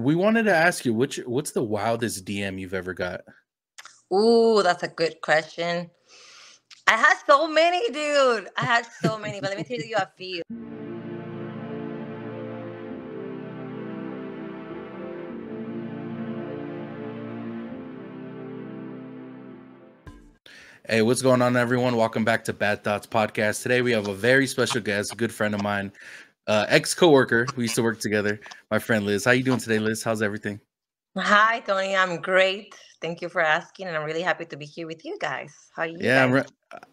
we wanted to ask you what's the wildest DM you've ever got? Ooh, that's a good question. I had so many, dude. I had so many, but let me tell you a few. Hey, what's going on, everyone? Welcome back to Bad Thoughts Podcast. Today we have a very special guest, a good friend of mine, ex-coworker. We used to work together. My friend Liz. How you doing today, Liz? How's everything? Hi, Tony. I'm great. Thank you for asking, and I'm really happy to be here with you guys. How are you Yeah, guys?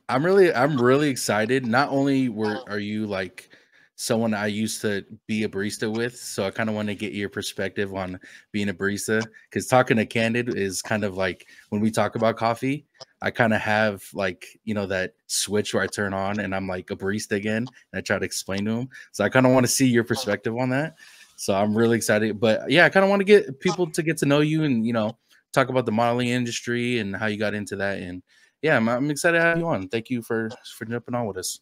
I'm really excited. Not only are you like someone I used to be a barista with, so I kind of want to get your perspective on being a barista, because talking to Candid is kind of like when we talk about coffee, I kind of have like, that switch where I turn on and I'm like a barista again, and I try to explain to him. So I kind of want to see your perspective on that. So I'm really excited. But yeah, I kind of want to get people to get to know you and, talk about the modeling industry and how you got into that. And yeah, I'm excited to have you on. Thank you for jumping on with us.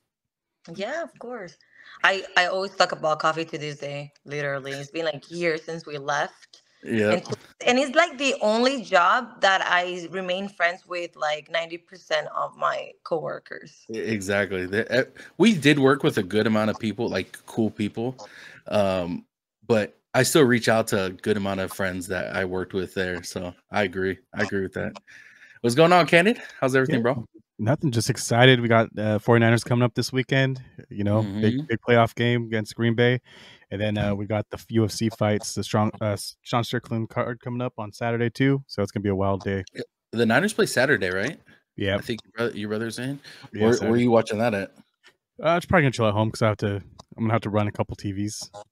Yeah, of course. I always talk about coffee to this day. Literally, it's been like years since we left, and Yep, and it's like the only job that I remain friends with like 90% of my coworkers. exactly. We did work with a good amount of people, like cool people, but I still reach out to a good amount of friends that I worked with there. So I agree. I agree with that. What's going on, Candid? How's Yeah, everything, bro? nothing. Just excited. We got 49ers coming up this weekend. Big Hmm. playoff game against Green Bay, and then we got the UFC fights. The Sean Strickland card coming up on Saturday too. So it's gonna be a wild day. The Niners play Saturday, right? Yeah, I think your brother's in. yeah, Where are Saturday. you watching that at? It's probably gonna chill at home because I'm gonna have to run a couple TVs, Oh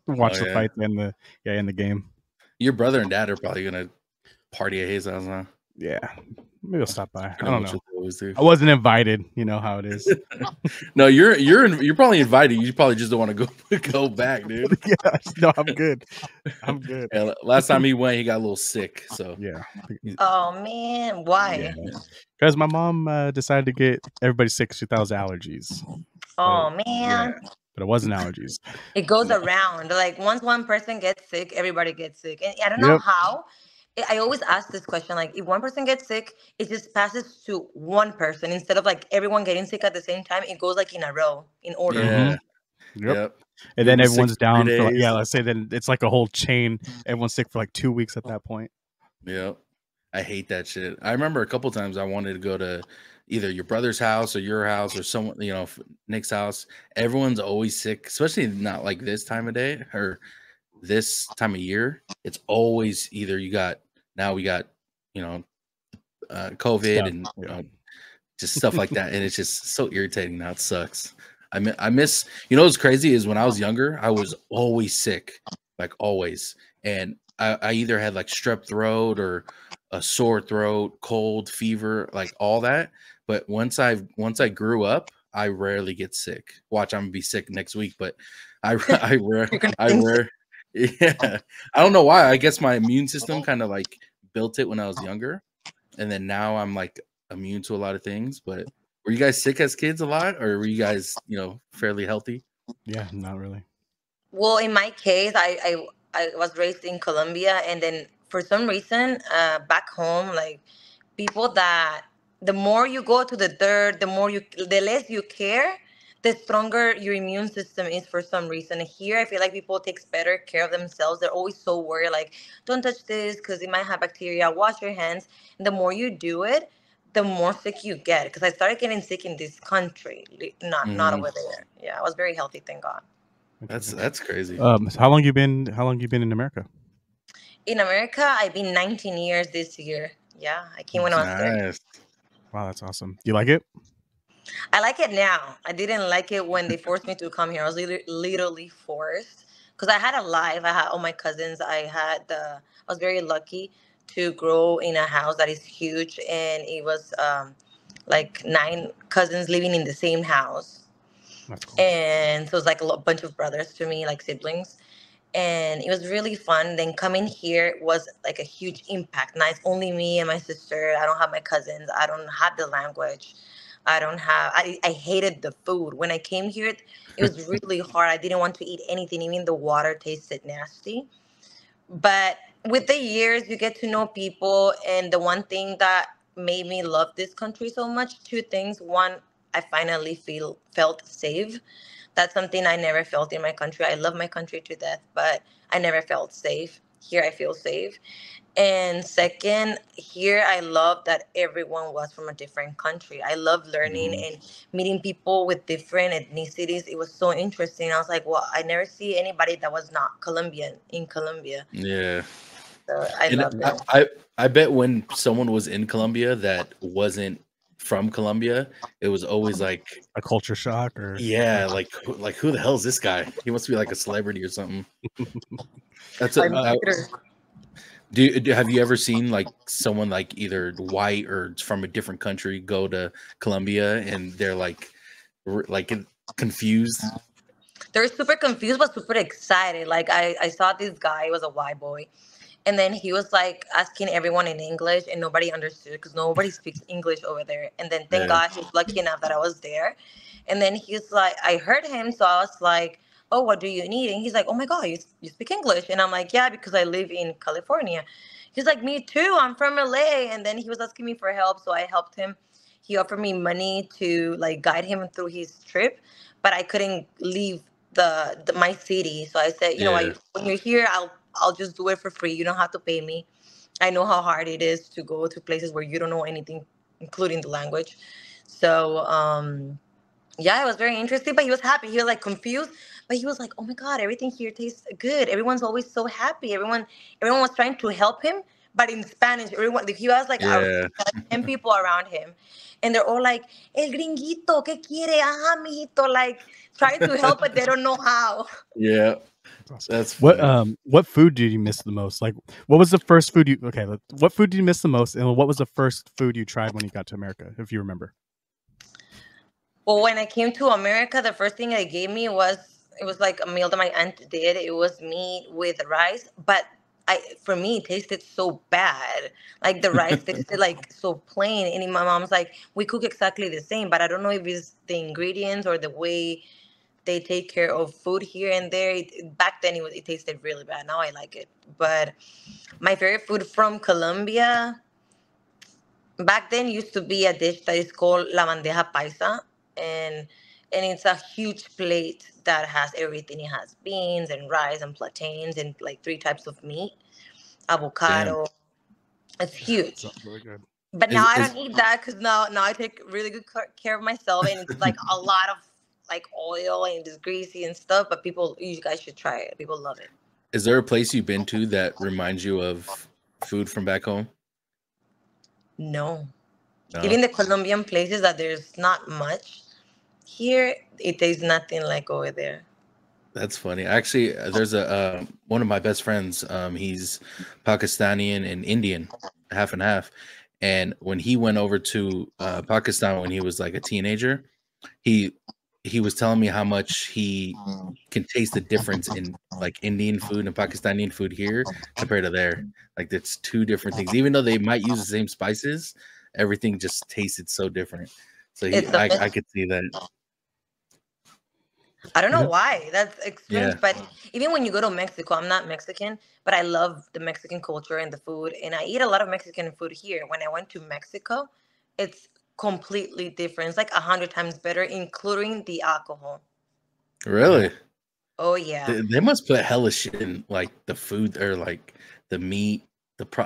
watch the yeah, fights and the game. your brother and dad are probably gonna party at his house, huh? Yeah, maybe I'll stop by. I Pretty don't much know. what they always do. I wasn't invited. You know how it is. No, you're probably invited. You probably just don't want to go go back, dude. Yeah, no, I'm good. I'm good. Yeah, last time he went, he got a little sick. So Yeah. Oh man, yeah, why? Because my mom decided to get everybody sick. She thought it was allergies. But Oh yeah, man. but it wasn't allergies. It goes around. Like once one person gets sick, everybody gets sick. And I don't know Yep. how. I always ask this question, like if one person gets sick, it just passes to one person instead of like everyone getting sick at the same time. It goes like in a row, in order. Mm-hmm. yeah, Yep. yep. And You'll then be sick everyone's for three down for like, days. let's say then it's like a whole chain. Everyone's sick for like 2 weeks at that point. Yep. I hate that shit. I remember a couple times I wanted to go to either your brother's house or your house or someone, Nick's house. Everyone's always sick, especially not like this time of day or this time of year. It's always either we got, you know, COVID Stuff. and Yeah. just stuff like that, and it's just so irritating now. It sucks. I miss. What's crazy is when I was younger, I was always sick, like always, and I either had like strep throat or a sore throat, cold, fever, like all that. But once I grew up, I rarely get sick. Watch, I'm gonna be sick next week, but I I rare You're gonna I think sick. rare. Yeah, I don't know why. I guess my immune system kind of like built it when I was younger, and then now I'm like immune to a lot of things. But were you guys sick as kids a lot, or were you guys, fairly healthy? Yeah, not really. Well, in my case, I was raised in Colombia, and then for some reason, back home, like people that the more you go to the dirt, the less you care, the stronger your immune system is for some reason. Here, I feel like people takes better care of themselves. They're always so worried, like don't touch this because it might have bacteria. Wash your hands. And the more you do it, the more sick you get. Because I started getting sick in this country, not Hmm. over there. Yeah, I was very healthy, thank God. That's Interesting. that's crazy. So how long you been in America? In America, I've been 19 years this year. Yeah, I came when I was 30. Nice. Wow, that's awesome. Do you like it? I like it now. I didn't like it when they forced me to come here. I was literally forced because I had a life. I had all my cousins. I was very lucky to grow in a house that is huge, and it was like nine cousins living in the same house, That's cool. and so it was like bunch of brothers to me, like siblings, and it was really fun. Then coming here was like a huge impact. Now it's only me and my sister. I don't have my cousins. I don't have the language. I hated the food. When I came here, it was really hard. I didn't want to eat anything. Even the water tasted nasty. But with the years, you get to know people, and the one thing that made me love this country so much, two things. One, I finally felt safe. That's something I never felt in my country. I love my country to death, but I never felt safe. Here I feel safe. And second, here I love that everyone was from a different country. I love learning Mhm. and meeting people with different ethnicities. It was so interesting. I was like, well, I never see anybody that was not Colombian in Colombia. Yeah. So I And loved I, it. I I bet when someone was in Colombia that wasn't from Colombia, it was always like, A culture shock, or yeah, like who the hell is this guy? He must be like a celebrity or something. That's I a mean, Peter, have you ever seen like someone like either white or from a different country go to Colombia and they're like like confused? they're super confused but super excited. Like I saw this guy, he was a white boy. And then he was like asking everyone in English, and nobody understood because nobody speaks English over there. And then thank Yeah, God he was lucky enough that I was there. And then he's like, I heard him, so I was like, "Oh, what do you need?" And he's like, "Oh my God, you speak English?" And I'm like, "Yeah, because I live in California." He's like, "Me too. I'm from LA." And then he was asking me for help, so I helped him. He offered me money to like guide him through his trip, but I couldn't leave the my city. So I said, you know what, yeah, when you're here, I'll just do it for free. You don't have to pay me. I know how hard it is to go to places where you don't know anything, including the language. So yeah, it was very interesting, but he was happy. He was like confused, but he was like, "Oh my God, everything here tastes good. Everyone's always so happy. Everyone was trying to help him, but in Spanish. Everyone, he was like, yeah, 10 people around him, and they're all like, "El gringuito, ¿qué quiere? Ajá, mijito," like trying to help, but they don't know how. yeah. That's awesome. That's funny. What food did you miss the most? Like, what was the first food you? Okay, what food did you miss the most, and what was the first food you tried when you got to America, if you remember? Well, when I came to America, the first thing they gave me was it was like a meal that my aunt did. It was meat with rice, but for me it tasted so bad. Like the rice tasted like so plain. And my mom's like, we cook exactly the same, but I don't know if it's the ingredients or the way they take care of food here and there. Back then it tasted really bad. Now I like it. But my favorite food from Colombia back then used to be a dish that is called la bandeja paisa, and it's a huge plate that has everything. It has beans and rice and plantains and like three types of meat, Damn. avocado. It's That huge. sounds really good. But now I Is don't eat that because now I take really good care of myself, and it's like a lot of like oil and it's greasy and stuff. But people, you guys should try it. People love it. is there a place you've been to that reminds you of food from back home? No, No. even the Colombian places that there's not much here, it tastes nothing like over there. That's funny. Actually, there's a one of my best friends. He's Pakistani and Indian, half and half. And when he went over to Pakistan when he was like a teenager, he he was telling me how much he can taste the difference in like Indian food and Pakistani food here compared to there. Like it's two different things. Even though they might use the same spices, everything just tasted so different. So It's I amazing. could see that. I don't You know know, why. That's Yeah, strange. But even when you go to Mexico, I'm not Mexican, but I love the Mexican culture and the food. And I eat a lot of Mexican food here. When I went to Mexico, it's completely different. It's like 100 times better, including the alcohol. yeah, really. Oh, yeah. They must put hella shit in like the food or like the meat,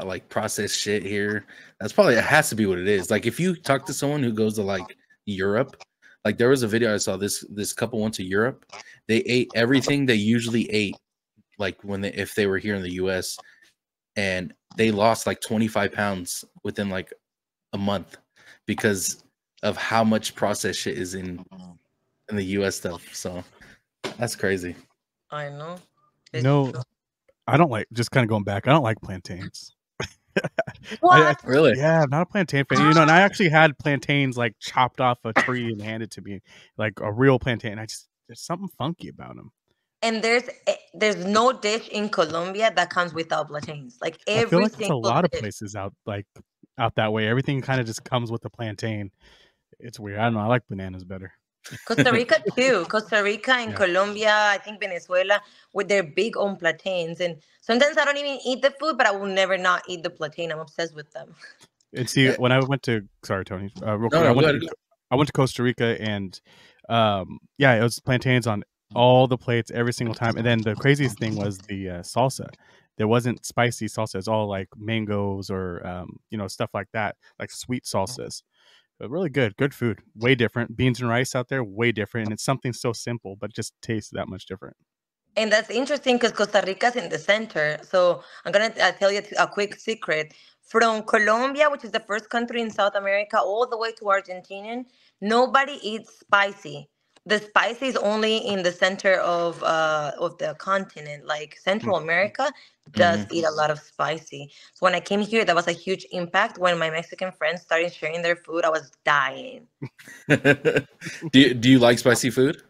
like processed shit here. That's probably it has to be what it is. Like if you talk to someone who goes to like Europe, like there was a video I saw this couple went to Europe. They ate everything they usually ate like when they if they were here in the US and they lost like 25 pounds within like a month because of how much processed shit is in the US stuff. So that's crazy. I know. you It's know, true. I don't like, just kind of going back. I don't like plantains. I What? Really? Yeah, I'm not a plantain fan. And I actually had plantains like chopped off a tree and handed to me, like a real plantain. There's something funky about them. And there's no dish in Colombia that comes without plantains. Like I feel every like it's a single lot of dish. places out that way. Everything kind of just comes with a plantain. It's weird. I don't know. I like bananas better. Costa Rica too. Costa Rica and Yeah. Colombia, I think Venezuela, with their big on plantains. And sometimes I don't even eat the food, but I will never not eat the plantain. I'm obsessed with them. And see, Eh, when I went to, sorry, Tony, real no, quick, no, go ahead. I went to Costa Rica, and yeah, it was plantains on all the plates every single time. And then the craziest thing was the salsa. There wasn't spicy salsa; it's all like mangoes or stuff like that, like sweet salsas. But really good food, way different. Beans and rice out there, way different, and it's something so simple, but just tastes that much different. And that's interesting because Costa Rica's in the center. So I'm gonna tell you a quick secret. From Colombia, which is the first country in South America, all the way to Argentina, nobody eats spicy. The spicy is only in the center of the continent. Like Mm. Central America does Mhm. eat a lot of spicy. So when I came here, that was a huge impact. When my Mexican friends started sharing their food, I was dying. Do you like spicy food?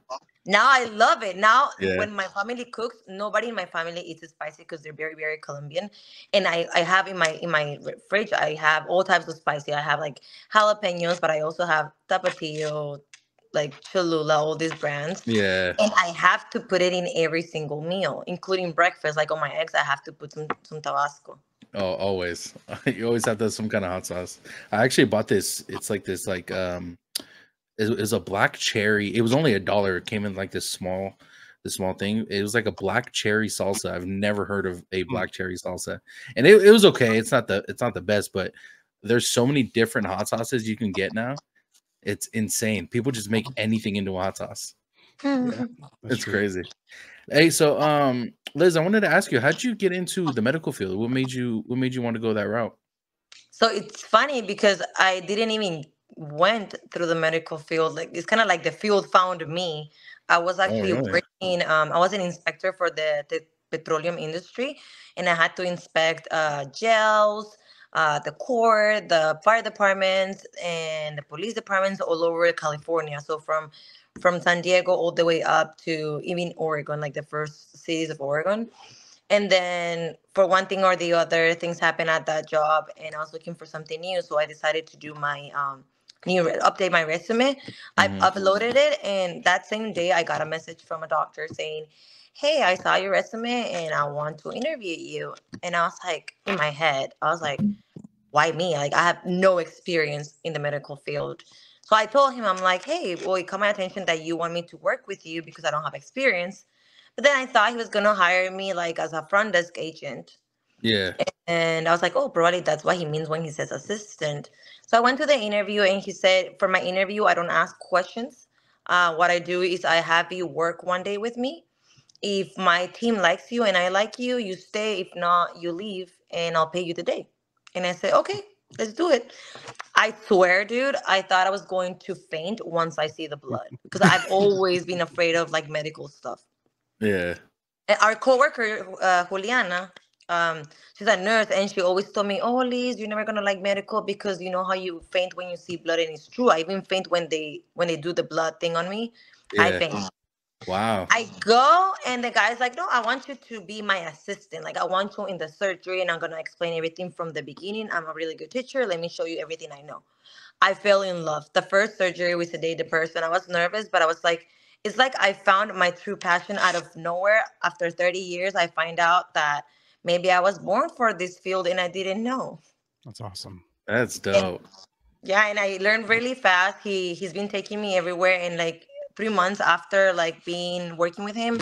Now I love it. Now Yeah. when my family cooks, nobody in my family eats spicy because they're very, very Colombian. And I have in my fridge, I have all types of spicy. I have like jalapenos, but I also have tapatio, like Cholula, all these brands. Yeah. And I have to put it in every single meal, including breakfast. Like on my eggs, I have to put some Tabasco. Oh, always. You always have to have some kind of hot sauce. I actually bought this. It's like this, like it was a black cherry. It was only $1. It came in like this small thing. It was like a black cherry salsa. I've never heard of a Mm. black cherry salsa, and it was okay. It's not the best, but there's so many different hot sauces you can get now. It's insane. People just make anything into a hot sauce. Yeah, that's It's true. crazy. Hey, so Liz, I wanted to ask you, how'd you get into the medical field? What made you want to go that route? So it's funny because I didn't even went through the medical field. Like it's kind of like the field found me. I was Oh, actually really? working. I was an inspector for the petroleum industry, and I had to inspect jails, the court, the fire departments, and the police departments all over California. So from San Diego all the way up to even Oregon, like the first cities of Oregon. And then for one thing or the other, things happened at that job, and I was looking for something new. So I decided to do my update my resume. I Hmm. uploaded it, and that same day I got a message from a doctor saying, "Hey, I saw your resume, and I want to interview you." And I was like, in my head, I was like, "Why me? Like I have no experience in the medical field." So I told him, I'm like, "Hey, well, it caught my attention that you want me to work with you because I don't have experience." But then I thought he was gonna hire me like as a front desk agent. Yeah. And I was like, oh, probably that's what he means when he says assistant. So I went to the interview and he said, for my interview, I don't ask questions. What I do is I have you work one day with me. If my team likes you and I like you, you stay. If not, you leave and I'll pay you the day. And I said, okay, let's do it. I swear, dude, I thought I was going to faint once I see the blood because I've always been afraid of like medical stuff. Yeah. Our coworker Juliana, she's a nurse, and she always told me, "Oh, Liz, you're never gonna like medical because you know how you faint when you see blood." And it's true. I even faint when they do the blood thing on me. I Yeah. faint. Wow. I go, and the guy's like, "No, I want you to be my assistant. Like, I want you in the surgery, and I'm gonna explain everything from the beginning. I'm a really good teacher. Let me show you everything I know." I fell in love. The first surgery we sedated the person. I was nervous, but I was like, it's like I found my true passion out of nowhere. After 30 years, I find out that maybe I was born for this field and I didn't know. That's awesome. That's And dope. yeah, and I learned really fast. He's been taking me everywhere, and like 3 months after like being working with him,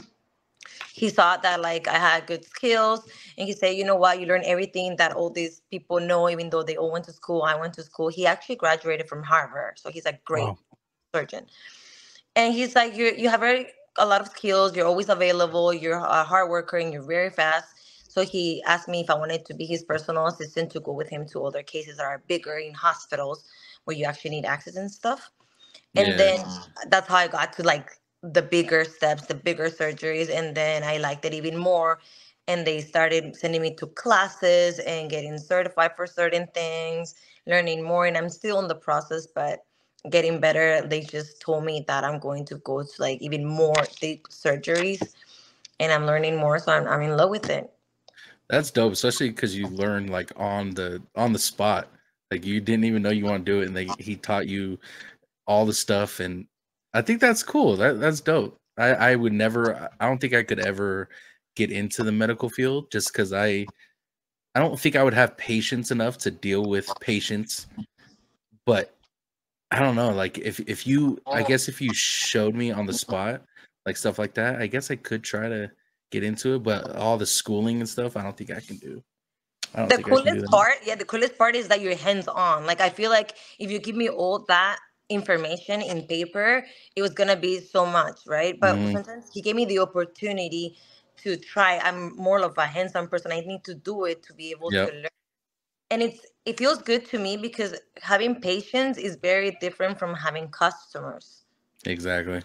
he saw that like I had good skills, and he said, you know what, you learn everything that all these people know, even though they all went to school. I went to school. He actually graduated from Harvard, so he's a great Wow. surgeon. And he's like, you have a lot of skills. You're always available. You're a hard worker, and you're very fast. So he asked me if I wanted to be his personal assistant to go with him to other cases that are bigger in hospitals where you actually need access and stuff. And Yeah. then that's how I got to like the bigger steps, the bigger surgeries. And then I liked it even more. And they started sending me to classes and getting certified for certain things, learning more. And I'm still in the process, but getting better. They just told me that I'm going to go to like even more deep surgeries, and I'm learning more. So I'm in love with it. That's dope, especially because you learn like on the spot. Like you didn't even know you want to do it, and he taught you all the stuff. And I think that's cool. That's dope. I would never. I don't think I could ever get into the medical field just because I don't think I would have patience enough to deal with patients. But I don't know. Like if you, I guess if you showed me on the spot, like stuff like that, I guess I could try to get into it. But all the schooling and stuff, I don't think I can do. I don't The think I can do coolest that. part, yeah, the coolest part is that you're hands on. Like I feel like if you give me all that information in paper, it was gonna be so much, right? But Hmm. sometimes he gave me the opportunity to try. I'm more of a hands-on person. I need to do it to be able to Yep. learn. And it feels good to me because having patience is very different from having customers. Exactly.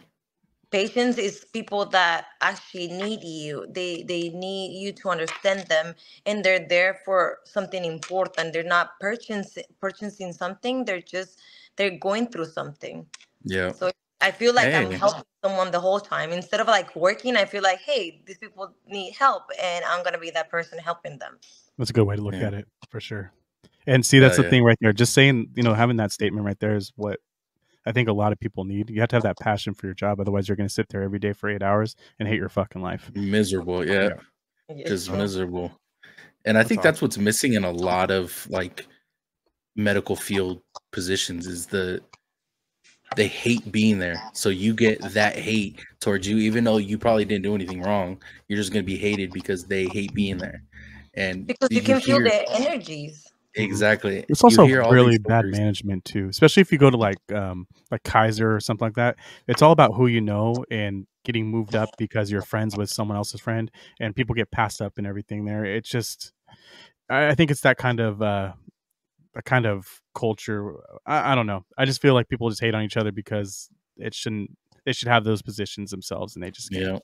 Patients is people that actually need you. They need you to understand them, and they're there for something important. They're not purchasing something. They're going through something. Yeah. So I feel like I'm Hey. helping someone the whole time instead of like working. I feel like, hey, these people need help, and I'm gonna be that person helping them. That's a good way to look Yeah. at it for sure. And see, that's Hell the yeah. thing right there. Just saying, having that statement right there is what I think a lot of people need. You have to have that passion for your job. Otherwise, you're going to sit there every day for 8 hours and hate your fucking life. Miserable. Yeah. Yeah. It's Just true. miserable. And I That's think that's awesome. what's missing in a lot of like medical field positions is they hate being there. So you get that hate towards you, even though you probably didn't do anything wrong. You're just gonna be hated because they hate being there. And Because you you can feel hear their energies. Mhm. exactly. It's You also hear all these really bad stories. management too, especially if you go to like Kaiser or something like that. It's all about who you know and getting moved up because you're friends with someone else's friend, and people get passed up and everything there. It's just, I think it's that kind of a kind of culture. I don't know. I just feel like people just hate on each other because it shouldn't. They should have those positions themselves, and they just can't. Yeah.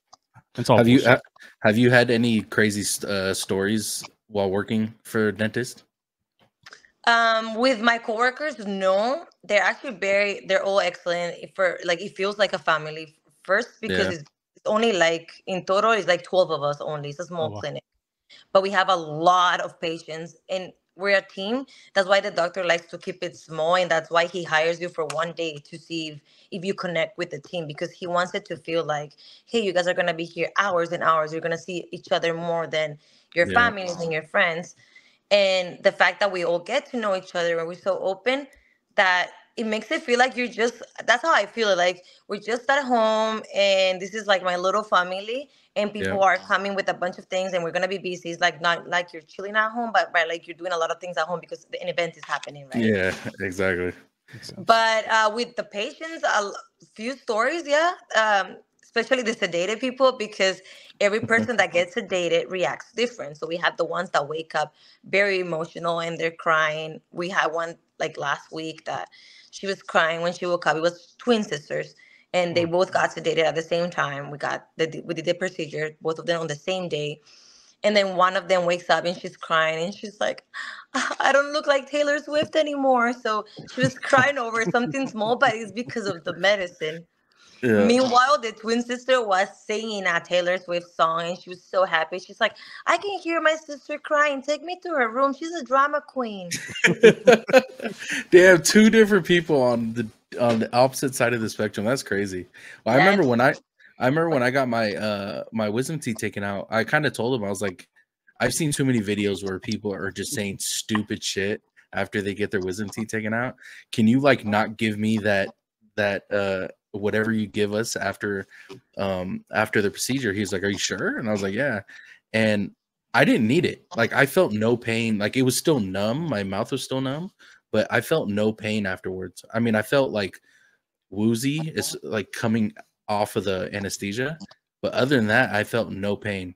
It's all Have you bullshit. have you had any crazy stories while working for a dentist? With my coworkers, no, they're actually they're all excellent. For like, it feels like a family first because Yeah. it's only like in total, it's like 12 of us only. It's a Oh small well. clinic, but we have a lot of patients and we're a team. That's why the doctor likes to keep it small, and that's why he hires you for 1 day to see if you connect with the team, because he wants it to feel like, hey, you guys are going to be here hours and hours. You're going to see each other more than your Yeah. families and your friends. And the fact that we all get to know each other and we're so open, that it makes it feel like you're just, that's how I feel, like we're just at home and this is like my little family, and Yeah. people are coming with a bunch of things and we're gonna be busy. It's like not like you're chilling at home, but right, like you're doing a lot of things at home because an event is happening, right? Yeah, exactly. Makes sense. But with the patients, few stories, yeah. Especially the sedated people, because every person that gets sedated reacts different. So we have the ones that wake up very emotional and they're crying. We had one like last week that she was crying when she woke up. It was twin sisters, and they Oh, both got sedated at the same time. We did the procedure, both of them on the same day. And then one of them wakes up and she's crying and she's like, I don't look like Taylor Swift anymore. So she was crying over something small, but it's because of the medicine. Yeah. Meanwhile, the twin sister was singing a Taylor Swift song and she was so happy. She's like, I can hear my sister crying. Take me to her room. She's a drama queen. They have two different people on the opposite side of the spectrum. That's crazy. Well, Yeah. I remember when I got my wisdom teeth taken out, I kind of told him, I was like, I've seen too many videos where people are just saying stupid shit after they get their wisdom teeth taken out. Can you like not give me that whatever you give us after the procedure? He's like, are you sure? And I was like, yeah. And I didn't need it. Like I felt no pain. Like it was still numb. My mouth was still numb, but I felt no pain afterwards. I mean, I felt like woozy. It's like coming off of the anesthesia, but other than that, I felt no pain.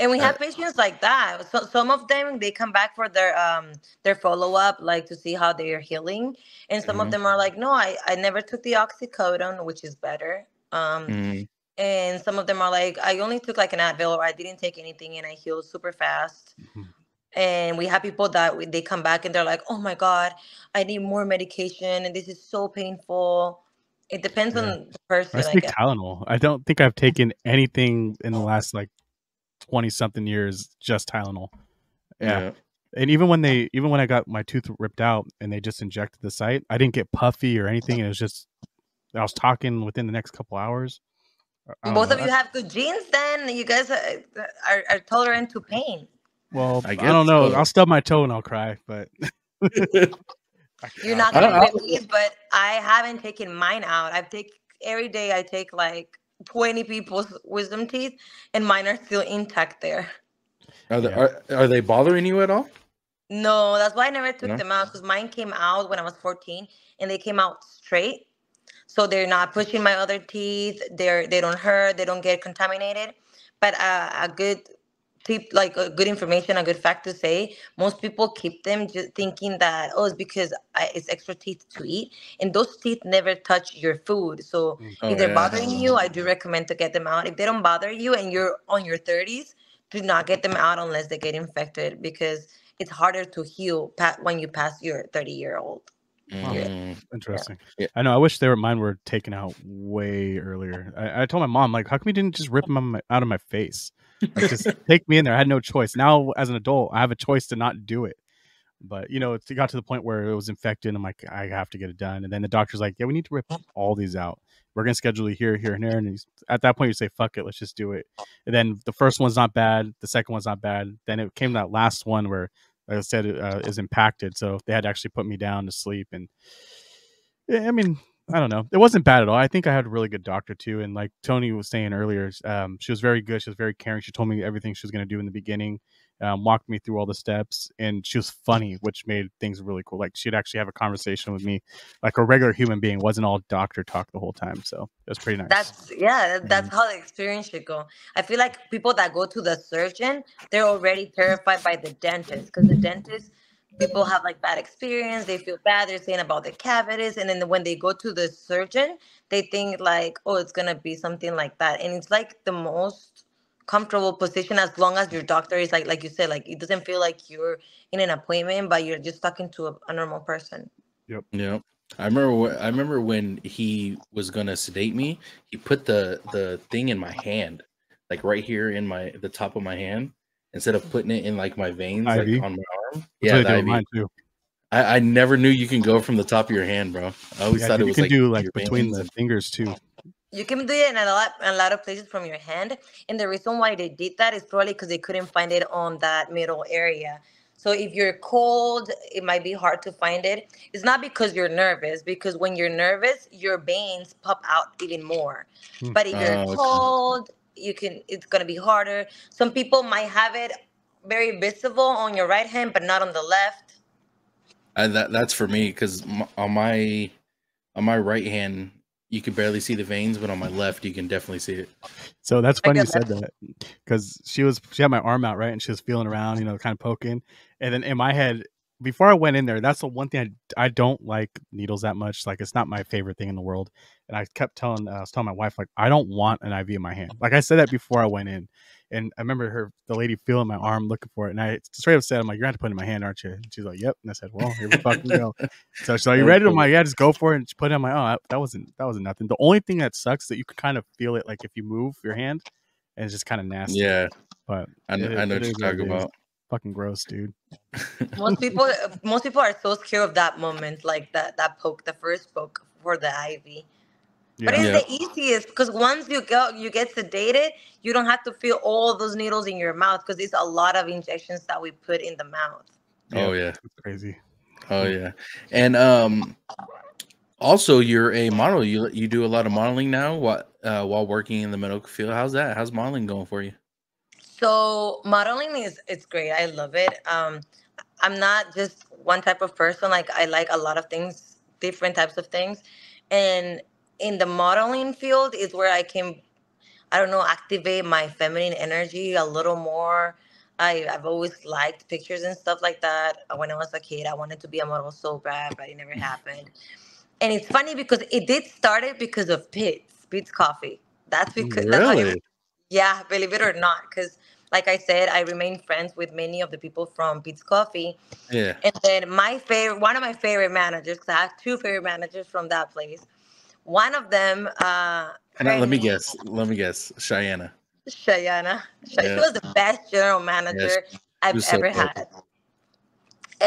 And we Uh, have patients like that. So some of them, they come back for their follow up, like to see how they are healing. And some of mhm, them are like, no, I never took the oxycodone, which is better. mhm. And some of them are like, I only took like an Advil, or I didn't take anything, and I healed super fast. mhm. And we have people that they come back and they're like, oh my god, I need more medication and this is so painful. It depends Yeah. on the I person, I take guess. Tylenol. I don't think I've taken anything in the last like 20 something years, just Tylenol. Yeah. Yeah. And even when I got my tooth ripped out and they just injected the site, I didn't get puffy or anything. It was just I was talking within the next couple hours. I don't Both know. of you have good genes, then you guys are tolerant to pain. Well, I I guess don't know. so. I'll stub my toe and I'll cry, but You're I'll not keep gonna I, going. believe, but I haven't taken mine out. I take every day. I take like 20 people's wisdom teeth, and mine are still intact there. Yeah. are they bothering you at all? No, that's why I never took No. them out because mine came out when I was 14, and they came out straight. So they're not pushing my other teeth. They don't hurt. They don't get contaminated. But a good tip, like a good information, a good fact to say, most people keep them just thinking that, oh, it's because it's extra teeth to eat, and those teeth never touch your food. So Mm. if Oh they're yeah, bothering hell you, I do recommend to get them out. If they don't bother you and you're on your 30s, do not get them out unless they get infected because it's harder to heal when you pass your 30-year-old no. Wow, period. Yeah. interesting. Yeah. I know. I wish mine were taken out way earlier. I told my mom, like, how come you didn't just rip them out of my face? Like, just take me in there. I had no choice. Now, as an adult, I have a choice to not do it. But it got to the point where it was infected. And I'm like, I have to get it done. And then the doctor's like, yeah, we need to rip all these out. We're gonna schedule you here, here, and there. And at that point, you say, fuck it, let's just do it. And then the first one's not bad. The second one's not bad. Then it came to that last one where, like I said, is impacted. So they had to actually put me down to sleep. And yeah, I mean, I don't know. It wasn't bad at all. I think I had a really good doctor too. And like Tony was saying earlier, she was very good. She was very caring. She told me everything she was going to do in the beginning, walked me through all the steps, and she was funny, which made things really cool. Like she'd actually have a conversation with me, like a regular human being. Wasn't all doctor talk the whole time. So it was pretty nice. That's how the experience should go. I feel like people that go to the surgeon, they're already terrified by the dentist because the dentist, people have like bad experience. They feel bad. They're saying about the cavities, and then when they go to the surgeon, they think like, oh, it's gonna be something like that, and it's like the most comfortable position as long as your doctor is like you said, like it doesn't feel like you're in an appointment, but you're just talking to a normal person. Yep. Yeah. I remember when he was gonna sedate me, he put the thing in my hand, like right here in the top of my hand, instead of putting it in like my veins, like IV. on my arm. That's Yeah, what they the do with IV. mine too. I never knew you can go from the top of your hand, bro. I always Yeah, thought it dude, you was can like do like your between veins the and fingers too. You can do it in a lot of places from your hand, and the reason why they did that is probably because they couldn't find it on that middle area. So if you're cold, it might be hard to find it. It's not because you're nervous, because when you're nervous, your veins pop out even more. Hmm. But if you're okay. cold, you can. It's gonna be harder. Some people might have it very visible on your right hand, but not on the left. That's for me because on my right hand you can barely see the veins, but on my left you can definitely see it. So that's I funny you get said that. that because she had my arm out, right, and she was feeling around, kind of poking, and then in my head, before I went in there, that's the one thing I don't like needles that much. Like it's not my favorite thing in the world, and I was telling my wife like I don't want an IV in my hand. Like I said that before I went in, and I remember the lady feeling my arm looking for it, and I straight up said, I'm like, you're gonna have to put it in my hand, aren't you? And she's like, yep. And I said, well, here we fucking go. So she's like, you That's ready? I'm funny. like, yeah, just go for it. And she put it on my, oh, that wasn't nothing. The only thing that sucks is that you can kind of feel it, like if you move your hand, and it's just kind of nasty. Yeah, But I know it what is you're what it talking is. about. Fucking gross, dude. Most people are so scared of that moment, like that poke, the first poke for the IV. But Yeah. it's Yeah. the easiest because once you get sedated, you don't have to feel all those needles in your mouth because it's a lot of injections that we put in the mouth. Oh Yep. yeah. It's crazy. Oh yeah. And also you're a model. You do a lot of modeling now while working in the medical field. How's that? How's modeling going for you? So modeling is it's great. I love it. I'm not just one type of person. Like I like a lot of things, different types of things, and in the modeling field is where I can, I don't know, activate my feminine energy a little more. I've always liked pictures and stuff like that. When I was a kid, I wanted to be a model so bad, but it never happened. And it's funny because it did started because of Pitts Coffee. That's how Really? yeah, believe it or not, because like I said, I remain friends with many of the people from Pitts Coffee. Yeah. And then one of my favorite managers, because I have two favorite managers from that place. One of them, And her let me name guess. Let me guess. Cheyenne. Shayana. She Yeah. was the best general Yeah. She manager I've was so ever dope. had.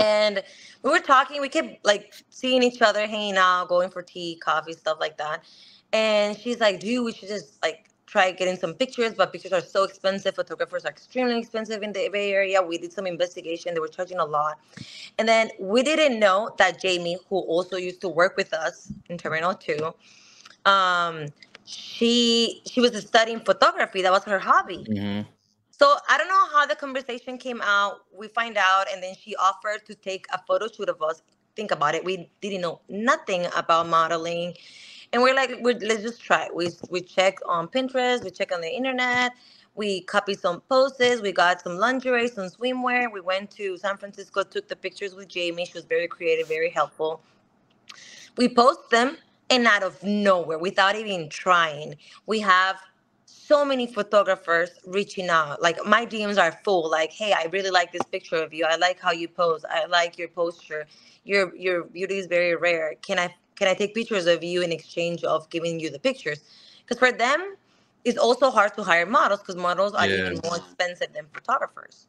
And we were talking, we kept like seeing each other, hanging out, going for tea, coffee, stuff like that. And she's like, dude, we should just like try getting some pictures, but pictures are so expensive. Photographers are extremely expensive in the Bay Area. We did some investigation. They were charging a lot. And then we didn't know that Jamie, who also used to work with us in Terminal 2, um, she was studying photography. That was her hobby. Hmm. So I don't know how the conversation came out. We find out, and then she offered to take a photo shoot of us. Think about it. We didn't know nothing about modeling, and we're like, let's just try it. We check on Pinterest. We check on the internet. We copied some poses. We got some lingerie, some swimwear. We went to San Francisco, took the pictures with Jamie. She was very creative, very helpful. We post them, and out of nowhere, without even trying, we have so many photographers reaching out. Like my DMs are full. Like, hey, I really like this picture of you. I like how you pose. I like your posture. Your beauty is very rare. Can I take pictures of you in exchange of giving you the pictures? Because for them, it's also hard to hire models because models are Yeah. even more expensive than photographers.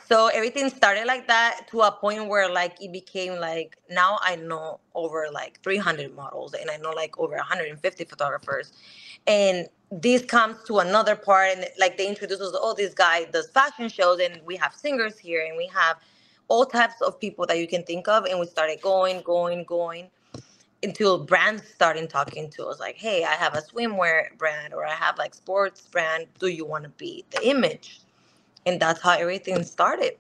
So everything started like that to a point where like it became like now I know over like 300 models and I know like over 150 photographers. And this comes to another part, and like they introduce us, oh, this guy does fashion shows, and we have singers here, and we have all types of people that you can think of. And we started going until brands started talking to us like, hey, I have a swimwear brand, or I have like sports brand. Do you want to be the image? And that's how everything started.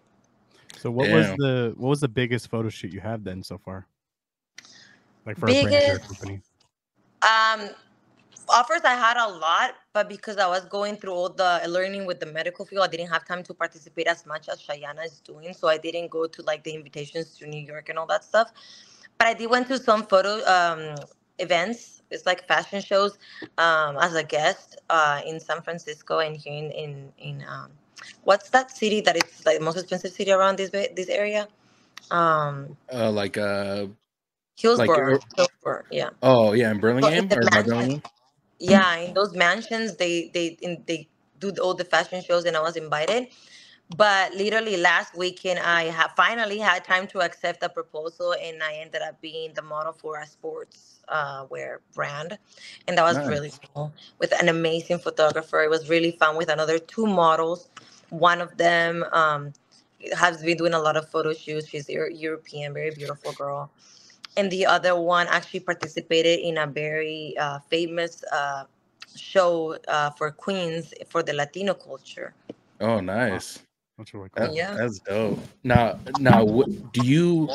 So Damn. what was the biggest photo shoot you have then so far? Like for a brand or a Biggest company? um offers I had a lot, but because I was going through all the learning with the medical field, I didn't have time to participate as much as Shayana is doing. So I didn't go to like the invitations to New York and all that stuff. But I did went to some photo events. It's like fashion shows as a guest in San Francisco and here in what's that city that is like the most expensive city around this area? Um, Like like Hillsborough. Hillsborough, yeah. oh yeah, in So in Burlingame the or by mansion, Burlingame. yeah, in those mansions, they do all the fashion shows, and I was invited. But literally last weekend, I have finally had time to accept a proposal, and I ended up being the model for a sports wear brand, and that was really Nice. cool with an amazing photographer. It was really fun with another two models. One of them has been doing a lot of photo shoots. She's European, very beautiful girl, and the other one actually participated in a very famous show for Queens for the Latino culture. Oh, Wow, nice. that's really That cool. Yeah. that's dope. Now, do you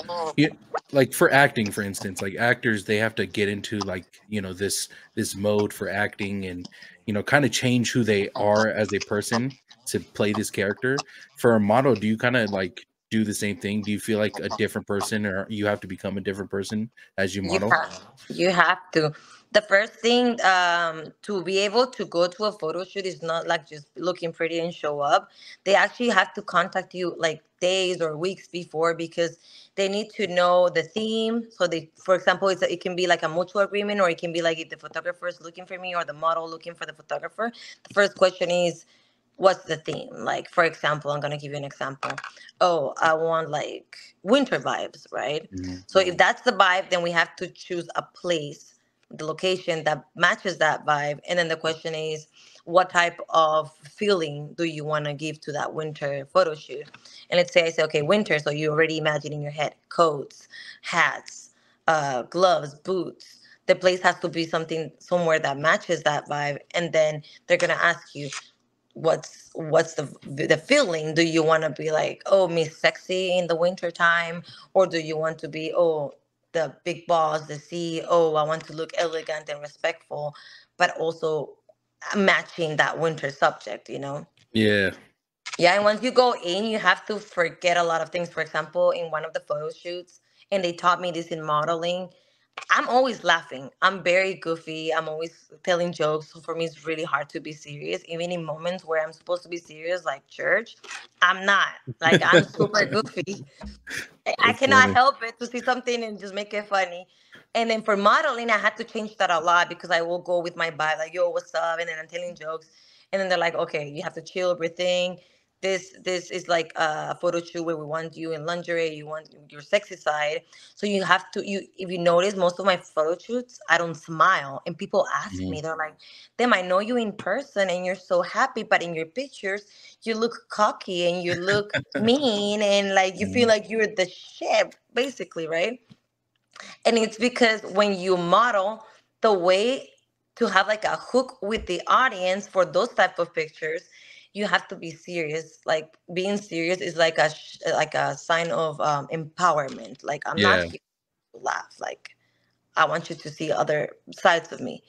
like for acting, for instance, like actors, they have to get into like this mode for acting, and kind of change who they are as a person to play this character. For a model, do you kind of like do the same thing? Do you feel like a different person, or you have to become a different person as you You model? have, you have to. The first thing to be able to go to a photo shoot is not like just looking pretty and show up. They actually have to contact you like days or weeks before because they need to know the theme. So they, for example, it can be like a mutual agreement, or it can be like if the photographer is looking for me or the model looking for the photographer. The first question is, what's the theme? Like, for example, I'm gonna give you an example. Oh, I want like winter vibes, right? Mhm. So if that's the vibe, then we have to choose a place, the location that matches that vibe. And then the question is, what type of feeling do you want to give to that winter photo shoot? And let's say I say, okay, winter. So you already imagine in your head coats, hats, gloves, boots. The place has to be something somewhere that matches that vibe. And then they're gonna ask you, what's the feeling? Do you want to be like, oh, Miss Sexy in the winter time, or do you want to be, oh, the big boss, the CEO? I want to look elegant and respectful, but also matching that winter subject. Yeah. Yeah, and once you go in, you have to forget a lot of things. For example, in one of the photo shoots, and they taught me this in modeling, I'm always laughing. I'm very goofy. I'm always telling jokes. So for me, it's really hard to be serious. Even in moments where I'm supposed to be serious, like church, I'm not. Like, I'm super goofy. I That's cannot funny. help it to see something and just make it funny. And then for modeling, I had to change that a lot because I will go with my vibe, like, yo, what's up? And then I'm telling jokes. And then they're like, okay, you have to chill, everything. this is like a photo shoot where we want you in lingerie, you want your sexy side. So you have to, you if you notice, most of my photo shoots I don't smile, and people ask Mhm. me, they're like, "Them, I know you in person and you're so happy, but in your pictures you look cocky and you look mean, and like you feel Mhm. like you're the shit, basically, right?" And it's because when you model, the way to have like a hook with the audience for those type of pictures, you have to be serious. Like being serious is like like a sign of empowerment. Like I'm not Yeah. here to laugh. Like I want you to see other sides of me.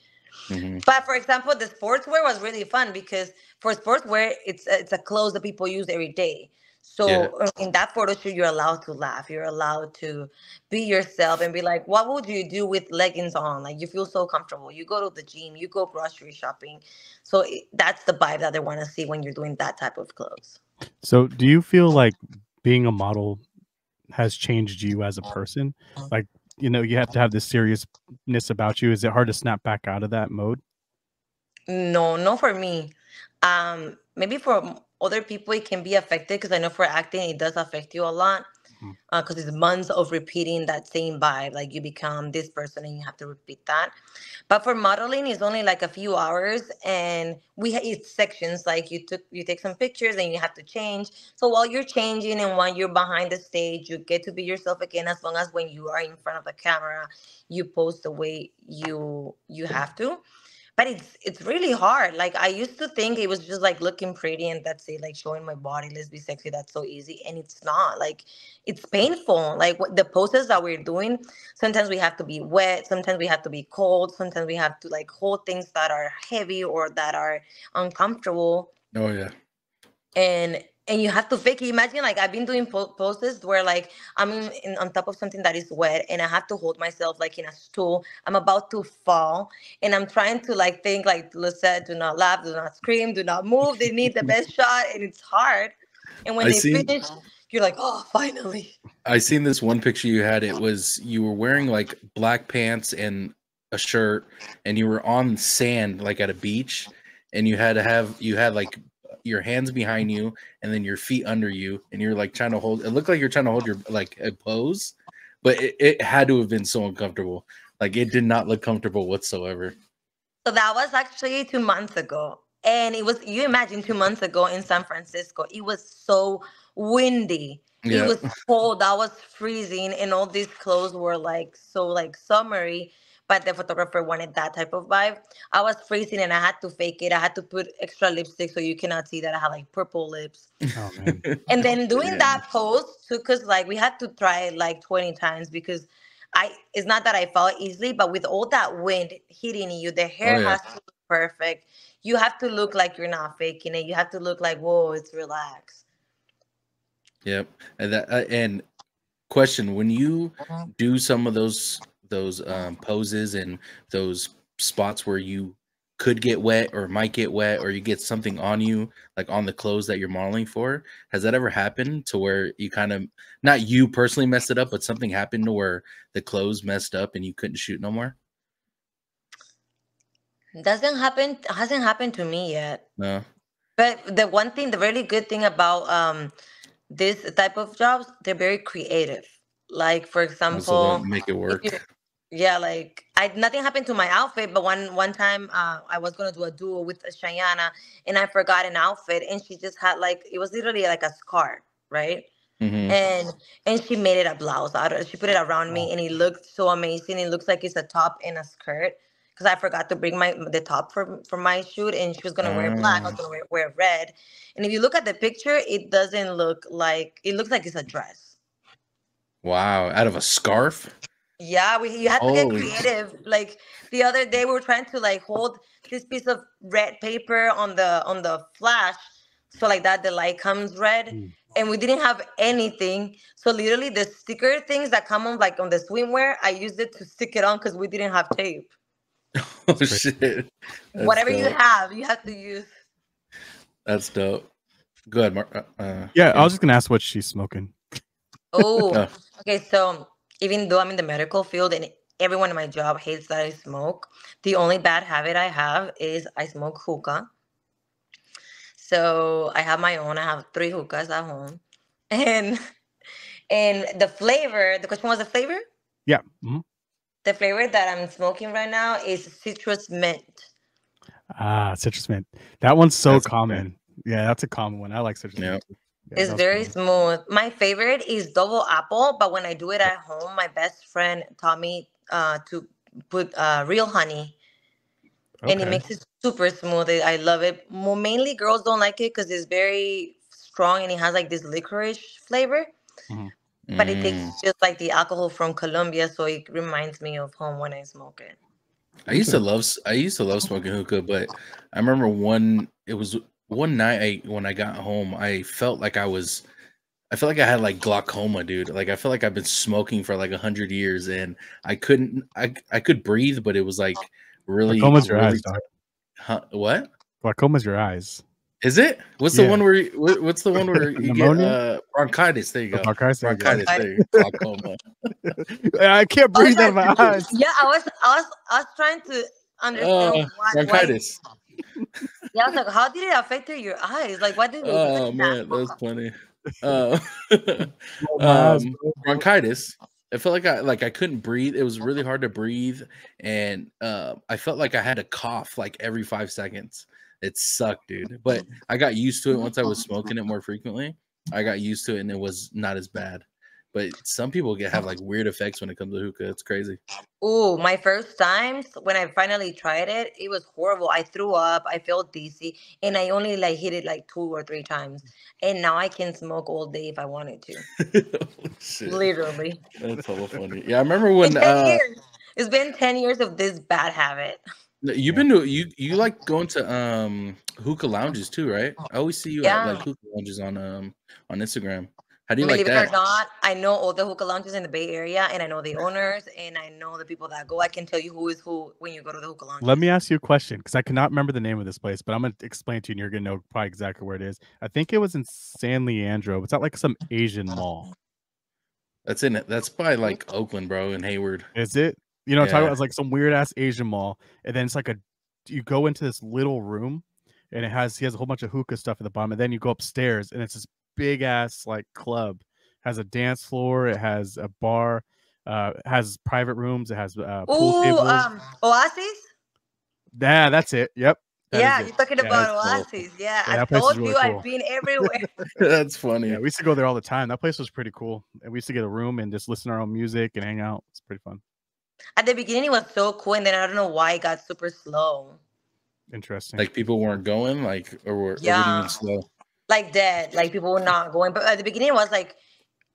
Mhm. But for example, the sportswear was really fun because for sportswear, it's a clothes that people use every day. Yeah. So in that photo shoot, you're allowed to laugh. You're allowed to be yourself and be like, what would you do with leggings on? Like you feel so comfortable. You go to the gym. You go grocery shopping. So that's the vibe that they want to see when you're doing that type of clothes. So, do you feel like being a model has changed you as a person? Like, you have to have this seriousness about you. Is it hard to snap back out of that mode? No, no for me. Maybe for other people it can be affected because I know for acting it does affect you a lot Mhm. because it's months of repeating that same vibe. Like you become this person and you have to repeat that. But for modeling, it's only like a few hours, and it's sections. Like you take some pictures and you have to change. So while you're changing and while you're behind the stage, you get to be yourself again. As long as when you are in front of the camera, you pose the way you have to. But it's really hard. Like I used to think it was just like looking pretty and that's it, like showing my body, let's be sexy, that's so easy, and it's not. Like it's painful. Like what the poses that we're doing, sometimes we have to be wet, sometimes we have to be cold, sometimes we have to like hold things that are heavy or that are uncomfortable, Oh yeah. and you have to fake it. Imagine like I've been doing poses where like I'm on top of something that is wet and I have to hold myself like in a stool. I'm about to fall and I'm trying to like think like Lucette, do not laugh, do not scream, do not move. They need the best shot and it's hard. And when I they seen finish, you're like, oh, finally. I seen this one picture you had. It was you were wearing like black pants and a shirt, and you were on sand like at a beach, and you had like your hands behind you and then your feet under you, and you're like trying to hold. It looked like you're trying to hold your like a pose, but it had to have been so uncomfortable. Like it did not look comfortable whatsoever. So that was actually 2 months ago. And it was, you imagine 2 months ago in San Francisco, it was so windy. It Yeah. was cold. I was freezing, and all these clothes were like so like summery. But the photographer wanted that type of vibe. I was freezing and I had to fake it. I had to put extra lipstick so you cannot see that I had like purple lips. Oh man. And then doing that pose took us like we had to try it like 20 times because I it's not that I fell easily, but with all that wind hitting you, the Oh hair yeah. has to look perfect. You have to look like you're not faking it. You have to look like, whoa, it's relaxed. Yep. And that and question, when you do some of those poses and those spots where you could get wet or might get wet or you get something on you like on the clothes that you're modeling for, has that ever happened to where you kind of, not you personally messed it up, but something happened to where the clothes messed up and you couldn't shoot no more? Doesn't happen hasn't happened to me yet. No. But the one thing, the really good thing about this type of jobs, they're very creative. Like for So they'll example, make it if you work. yeah, like I nothing happened to my outfit, but one time I was gonna do a duo with Shayana and I forgot an outfit and she just had like it was literally like a scarf, right? Hmm. And she made it a blouse out of she put it around me Wow. and it looked so amazing. It looks like it's a top and a skirt because I forgot to bring the top for my shoot and she was gonna wear black. I was gonna wear red. And if you look at the picture, it doesn't look like it looks like it's a dress. Wow, out of a scarf. Yeah, we you have to get Holy creative. Like the other day, we were trying to like hold this piece of red paper on the flash, so like that the light comes red, Mm, and we didn't have anything. So literally, the sticker things that come on like on the swimwear, I used it to stick it on because we didn't have tape. oh that's great. shit. That's Whatever dope. you have to use. That's dope. Go ahead, Mark. Yeah, I Kenny. was just gonna ask what she's smoking. Oh, Oh, okay. So even though I'm in the medical field and everyone in my job hates that I smoke, the only bad habit I have is I smoke hookah. So I have my own. I have 3 hookahs at home, and the flavor. The question was the flavor. Yeah. Mhm. The flavor that I'm smoking right now is citrus mint. Ah, citrus mint. That one's so That's okay. common. Yeah, that's a common one. I like citrus Yeah. mint too. Yeah, It's that was very common. smooth. My favorite is double apple, but when I do it at home, my best friend taught me to put real honey, and it Okay. makes it super smooth. I love it. Mainly, girls don't like it because it's very strong and it has like this licorice flavor. Mhm. But it tastes Mm. just like the alcohol from Colombia, so it reminds me of home when I smoke it. Interesting. I used to love smoking hookah, but I remember one night when I got home, I felt like I had like glaucoma, dude. Like I feel like I've been smoking for like 100 years, and I could breathe, but it was like Glaucoma's your really eyes, dog. what Glaucoma's your eyes. is it? What's the Yeah. one what's the one where you get Pneumonia? bronchitis? There you Oh, go, bronchitis. There you go. bronchitis. Okay. There you go. Glaucoma. I can't I was breathe out of my like, eyes. yeah, I was trying to understand why. Bronchitis. Yeah, I was like, how did it affect your eyes? Like, why did it look like Oh that? man, that's funny. Uh, Oh, my eyes, bro. bronchitis. I felt like I couldn't breathe. It was really hard to breathe, and I felt like I had to cough like every 5 seconds. It sucked, dude. But I got used to it once I was smoking it more frequently. I got used to it, and it was not as bad. But some people have like weird effects when it comes to hookah. It's crazy. Oh, my first times when I finally tried it, it was horrible. I threw up, I felt dizzy, and I only like hit it like 2 or 3 times. And now I can smoke all day if I wanted to. Holy shit, Literally. that's hella funny. Yeah, I remember In when 10 years. It's been 10 years of this bad habit. you've Yeah. been to you like going to hookah lounges too, right? I always see you at like Yeah. hookah lounges on Instagram. How do you like Believe it or that? not, I know all the hookah lounges in the Bay Area, and I know the owners, and I know the people that go. I can tell you who is who when you go to the hookah Let me lounges. ask you a question because I cannot remember the name of this place, but I'm gonna explain to you, and you're gonna know probably exactly where it is. I think it was in San Leandro. It's at like some Asian mall. That's in it. That's by like Oakland, bro, and Hayward. Is it? You know what I'm talking Yeah. about? It's like some weird ass Asian mall, and then it's like you go into this little room, and he has a whole bunch of hookah stuff at the bottom, and then you go upstairs, and it's this big ass like club. Has a dance floor. It has a bar. Has private rooms. It has pool Ooh, tables. Oasis? Yeah, that's it. Yep, that is Yeah, it. you're talking Yeah, That's about hella Oasis. Yeah, yeah, I that place is told really you I've cool. been everywhere. that's Yeah, funny. we used to go there all the time. That place was pretty cool. And we used to get a room and just listen to our own music and hang out. It's pretty fun. At the beginning, it was so cool, and then I don't know why it got super slow. Interesting. Like people weren't going, like or what do you mean Yeah, slow? like dead. Like people were not going. But at the beginning, it was like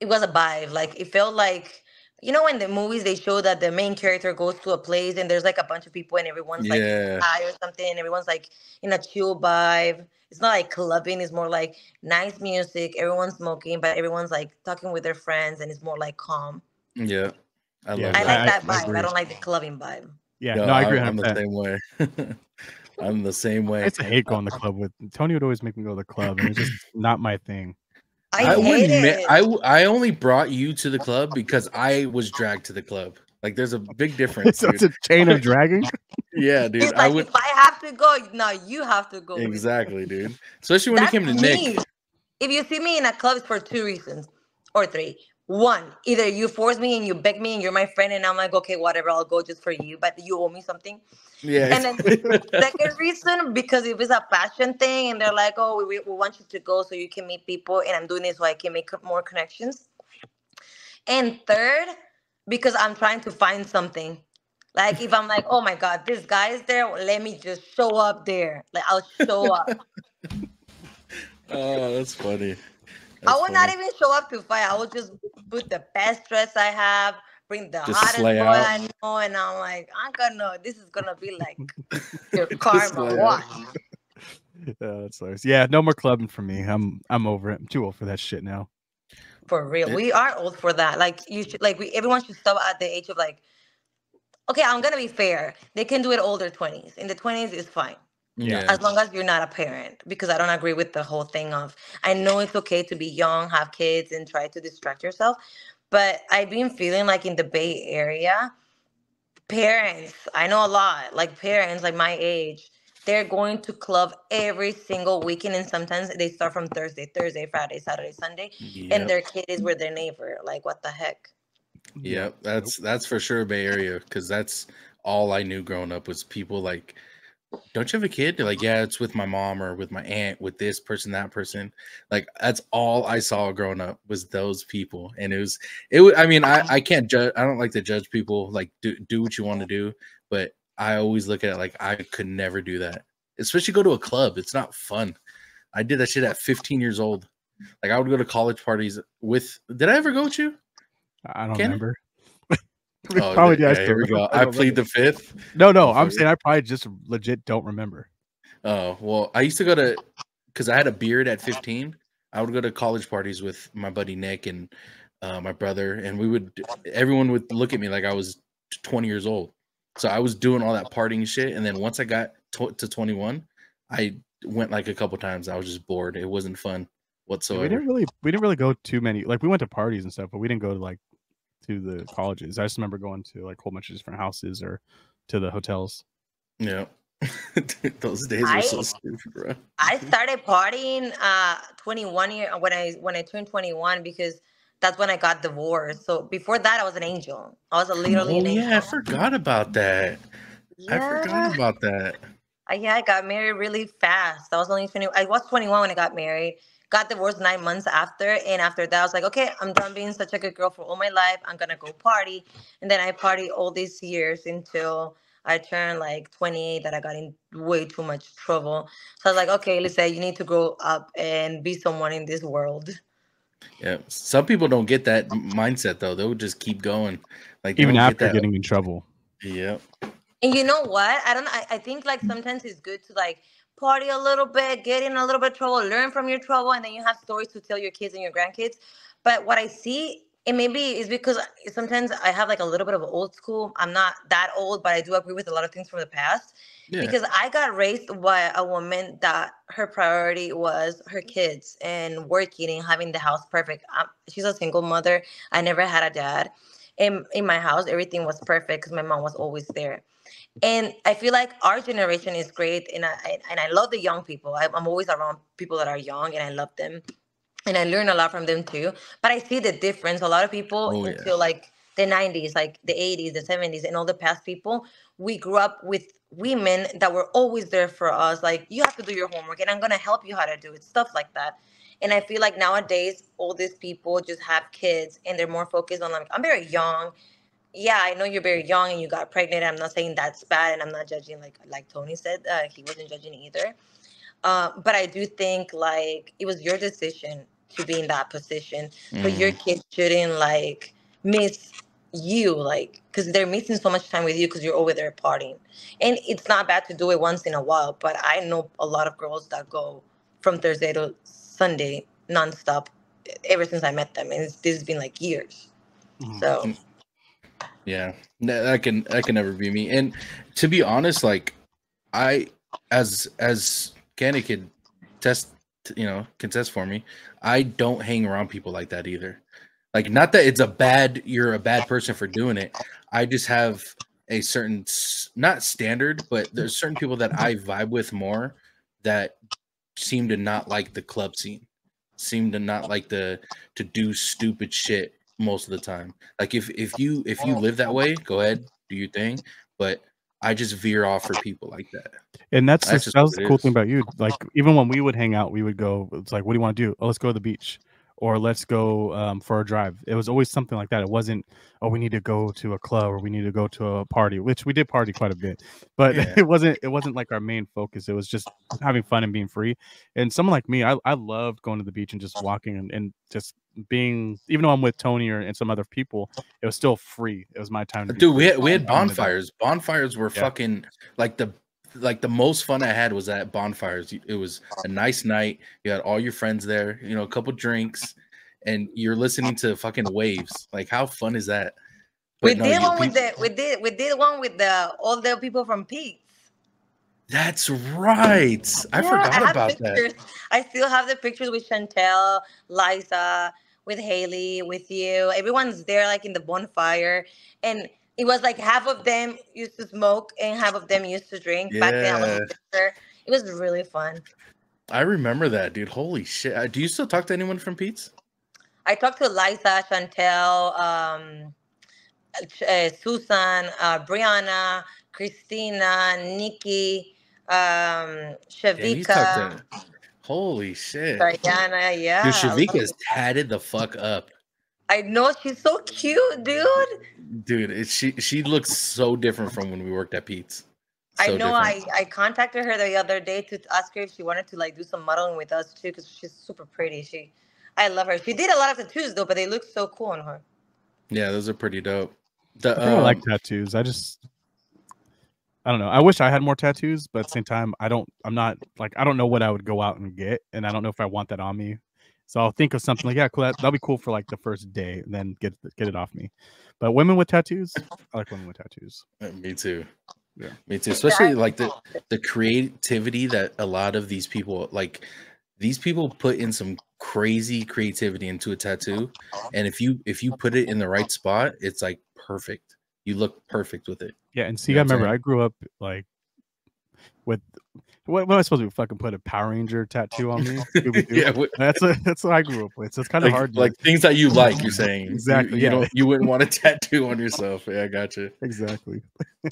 it was a vibe. Like it felt like in the movies they show that the main character goes to a place and there's like a bunch of people and everyone's like Yeah. high or something. And everyone's like in a chill vibe. It's not like clubbing. It's more like nice music. Everyone's smoking, but everyone's like talking with their friends, and it's more like calm. Yeah. I Yeah, love I that. like that I vibe. I agree. don't like the clubbing vibe. Yeah, No, no, I agree I'm the 100%. same way. I'm the same I way. used to hate going to the club with Tony would always make me go to the club, and it's just not my thing. I I would hate admit it. I only brought you to the club because I was dragged to the club. Like there's a big difference, So it's dude. a chain of dragging. Yeah, dude. He's I like, would if I have to go, no, you have to go with me. exactly, dude. Especially when it That's came to me. Nick. If you see me in a club, it's for 2 reasons or three. One, either you force me and you beg me and you're my friend, and I'm like, okay, whatever, I'll go just for you, but you owe me something. Yeah. And then second reason, because if it's a passion thing and they're like, oh, we want you to go so you can meet people, and I'm doing this so I can make more connections. And third, because I'm trying to find something. Like if I'm like, oh my God, this guy is there, well, let me just show up there. Like I'll show up. Oh, that's funny. I That's will not funny. even show up to fight. I will just put the best dress I have, bring the Just hottest slay boy out. I know, and I'm like, this is gonna be like your Just karma. slay out. Watch. That's hilarious. Yeah, no more clubbing for me. I'm over it. I'm too old for that shit now. For real. It, We are old for that. Like you should everyone should stop at the age of like, okay, I'm gonna be fair. They can do it older 20s. In the 20s is fine. Yeah. yeah. As long as you're not a parent, because I don't agree with the whole thing of I know it's okay to be young, have kids, and try to distract yourself. But I've been feeling like in the Bay Area, parents, I know a lot, like parents like my age, they're going to club every single weekend, and sometimes they start from Thursday, Friday, Saturday, Sunday, and Yep. their kid is with their neighbor. Like, what the heck? Yeah. Yep. Nope. That's for sure Bay Area, because that's all I knew growing up was people like, don't you have a kid? They're like, yeah, it's with my mom or with my aunt, with this person, that person. Like that's all I saw growing up was those people. And I mean, I can't judge. I don't like to judge people. Like do what you want to do. But I always look at it like I could never do that. Especially go to a club. It's not fun. I did that shit at 15 years old. Like I would go to college parties with, did I ever go with you? I don't Cannon? remember. Oh, Probably yeah, I yeah, still here we remember. go. I I don't plead remember. the fifth. No, I'm Motherfucker. saying I probably just legit don't remember. Oh, well, I used to go to, because I had a beard at 15. I would go to college parties with my buddy Nick and my brother, and everyone would look at me like I was 20 years old. So I was doing all that partying shit. And then once I got to 21, I went like a couple times. I was just bored. It wasn't fun Yeah, whatsoever. we didn't really go too many. Like we went to parties and stuff, but we didn't go to like to the colleges. I just remember going to like a whole bunch of different houses or to the hotels. Yeah. Dude, those days were so stupid, bro. I started partying 21 year when I turned 21 because that's when I got divorced. So before that I was an angel. I was literally Oh an yeah, I angel. forgot about that. I forgot Yeah. about that. Yeah, I got married really fast. I was only 20. I was 21 when I got married. Got divorced 9 months after, and after that, I was like, okay, I'm done being such a good girl for all my life. I'm gonna go party, and then I party all these years until I turned like 28. That I got in way too much trouble. So I was like, okay, Lisa, you need to grow up and be someone in this world. Yeah, some people don't get that mindset though. They'll just keep going. Like they Even don't get after that. getting in trouble. Yep. And you know what? I don't. I think like sometimes it's good to like party a little bit, get in a little bit of trouble, learn from your trouble, and then you have stories to tell your kids and your grandkids. But what I see, and maybe is because sometimes I have like a little bit of old school. I'm not that old, but I do agree with a lot of things from the past. Yeah. Because I got raised by a woman that her priority was her kids and working and having the house perfect. She's a single mother. I never had a dad. In my house, everything was perfect because my mom was always there. And I feel like our generation is great, and I love the young people. I'm always around people that are young, and I love them, and I learn a lot from them too. But I see the difference. A lot of people Oh yeah. until like the 90s, like the 80s, the 70s, and all the past people, we grew up with women that were always there for us. Like, you have to do your homework, and I'm gonna help you how to do it, stuff like that. And I feel like nowadays all these people just have kids and they're more focused on like, I'm very young. Yeah, I know you're very young and you got pregnant. I'm not saying that's bad, and I'm not judging. Like Tony said, he wasn't judging either. But I do think like it was your decision to be in that position, so your Mm. kids shouldn't like miss you, like because they're missing so much time with you because you're over there partying. And it's not bad to do it once in a while, but I know a lot of girls that go from Thursday to Sunday nonstop ever since I met them, and this has been like years. So. Mm. Yeah. That can never be me. And to be honest, like I as Kenny could test, can test for me. I don't hang around people like that either. Like, not that you're a bad person for doing it. I just have a certain not standard, but there's certain people that I vibe with more that seem to not like the club scene, seem to not like to do stupid shit most of the time. Like if you live that way, go ahead, do your thing. But I just veer off for people like that. And That's just that was what the it cool thing is. about you. Like even when we would hang out, we would go. It's like, what do you want to do? Oh, let's go to the beach, or let's go for a drive. It was always something like that. It wasn't, oh, we need to go to a club or we need to go to a party, which we did party quite a bit, but Yeah. it wasn't like our main focus. It was just having fun and being free. And someone like me, I loved going to the beach and just walking and just being, even though I'm with Tony and some other people, it was still free. It was my time to be Dude, we free. had I wanted that. bonfires. Bonfires were Yeah. fucking like the most fun I had was at bonfires. It was a nice night. You had all your friends there, a couple drinks, and you're listening to fucking waves. Like, how fun is that? We But no, did you one with people. we did one with the all the people from Peaks. That's right. I Yeah, I forgot have about that. pictures. I still have the pictures with Chantel, Liza, with Haley, with you. Everyone's there like in the bonfire. And It was like half of them used to smoke and half of them used to drink. Back then, I was Yeah, a sister. It was really fun. I remember that, dude. Holy shit! Do you still talk to anyone from Pete's? I talked to Liza, Chantel, Susan, Brianna, Christina, Nikki, Damn, you talked Shavika, to. Holy shit, Diana. dude! Yeah, a lot of Shavika's people. tatted the fuck up, I know she's so cute, dude. dude. She looks so different from when we worked at Pete's. I So know. different. I contacted her the other day to ask her if she wanted to like do some modeling with us too, because she's super pretty. I love her. She did a lot of tattoos though, but they look so cool on her. Yeah, those are pretty dope. I think I like tattoos. I don't know. I wish I had more tattoos, but at the same time, I'm not like, I don't know what I would go out and get, and I don't know if I want that on me. So I'll think of something like, yeah, cool. That'll be cool for like the first day, and then get it off me. But women with tattoos, I like women with tattoos. Me too. Yeah, me too. Especially like the creativity that a lot of these people put in some crazy creativity into a tattoo, and if you put it in the right spot, it's like perfect. You look perfect with it. Yeah, and see, You know I remember I grew up like with what am I supposed to fucking put a Power Ranger tattoo on me? Yeah, that's what I grew up with. So it's kind of like, hard. Like things that you like. You're saying exactly. You wouldn't want a tattoo on yourself. Yeah, I gotcha. Exactly.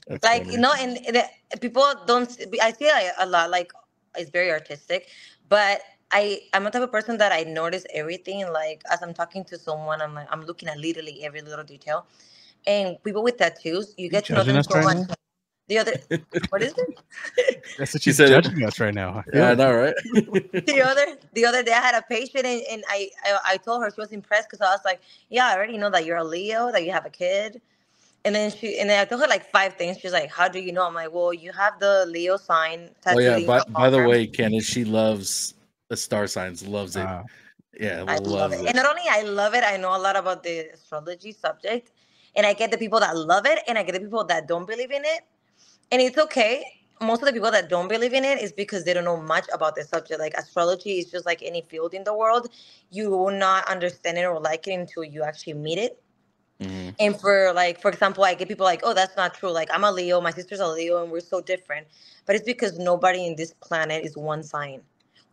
Like funny. And people don't. I see it a lot. Like it's very artistic, but I'm a type of person that I notice everything. Like as I'm talking to someone, I'm looking at literally every little detail. And people with tattoos, you get to know them so much. Now? The other, what is it? That's what she's judging us right now. Yeah, I know, right? the other day I had a patient and I told her, she was impressed because I was like, yeah, I already know that you're a Leo, that you have a kid. And then I told her like 5 things. She's like, how do you know? I'm like, well, you have the Leo sign tattooed in your by the arm. way, Candace, she loves the star signs, loves it. Yeah, I love it. And not only I love it, I know a lot about the astrology subject. And I get the people that love it and I get the people that don't believe in it. And it's okay. Most of the people that don't believe in it is because they don't know much about the subject. Like astrology is just like any field in the world. You will not understand it or like it until you actually meet it. Mm-hmm. And for example, I get people like, oh, that's not true. Like I'm a Leo, my sister's a Leo, and we're so different. But it's because nobody in this planet is one sign.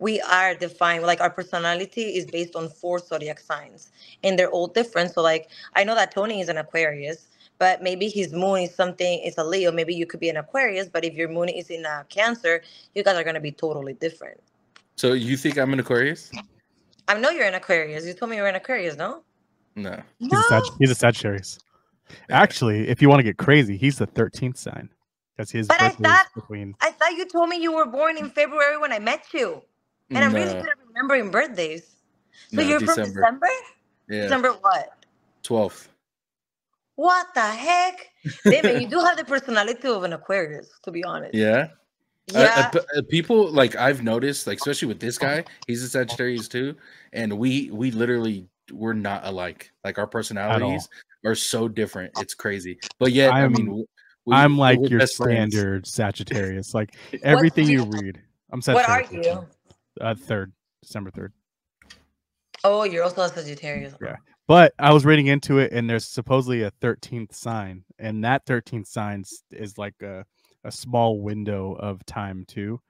We are defined, like our personality is based on 4 zodiac signs, and they're all different. So like I know that Tony is an Aquarius, but maybe his moon is a Leo. Maybe you could be an Aquarius, but if your moon is in a Cancer, you guys are gonna be totally different. So you think I'm an Aquarius? I know you're an Aquarius. You told me you're an Aquarius, no? No. He's a Sagittarius. Actually, if you want to get crazy, he's the 13th sign. That's his. But I thought you told me you were born in February when I met you, and I'm really good at remembering birthdays. So you're from December? Yeah. December what? 12th. What the heck? Damn, you do have the personality of an Aquarius, to be honest. Yeah. Yeah. People like I've noticed, like especially with this guy, he's a Sagittarius too, and we're not alike. Like our personalities are so different. It's crazy. But yet, I'm like your standard Sagittarius. Like everything you read. I'm Sagittarius. What are you? 3rd, December 3rd. Oh, you're also a Sagittarius. Yeah. But I was reading into it, and there's supposedly a 13th sign, and that 13th sign is like a small window of time too.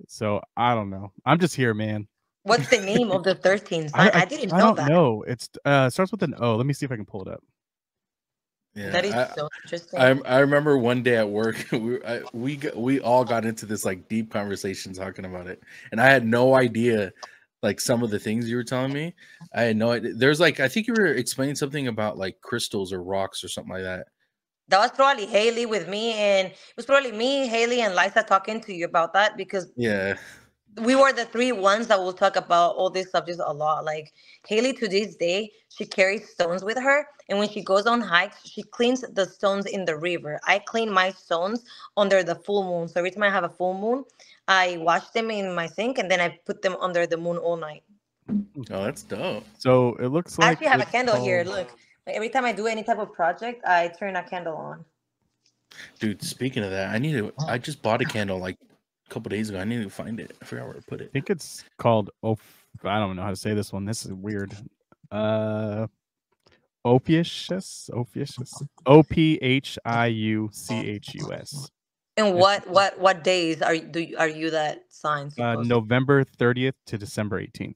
So I don't know. I'm just here, man. What's the name of the 13th sign? I didn't know that. I don't know. It's starts with an O. Let me see if I can pull it up. Yeah, that is so interesting. I remember one day at work, we all got into this like deep conversation talking about it, and I had no idea. Like some of the things you were telling me, I had no idea. There's like, I think you were explaining something about like crystals or rocks or something like that. That was probably Haley with me, and it was probably me, Haley, and Liza talking to you about that because we were the 3 ones that will talk about all these subjects a lot. Like Haley, to this day, she carries stones with her, and when she goes on hikes, she cleans the stones in the river. I clean my stones under the full moon. So every time I have a full moon, I wash them in my sink, and then I put them under the moon all night. Oh, that's dope. So it looks like I actually have a candle here. Look, like every time I do any type of project, I turn a candle on. Dude, speaking of that, I just bought a candle like a couple days ago. I need to find it. I forgot where to put it. I think it's called I don't know how to say this one. This is weird. Ophiuchus. Ophiuchus. And what days are you that sign supposed? November 30th to December 18th.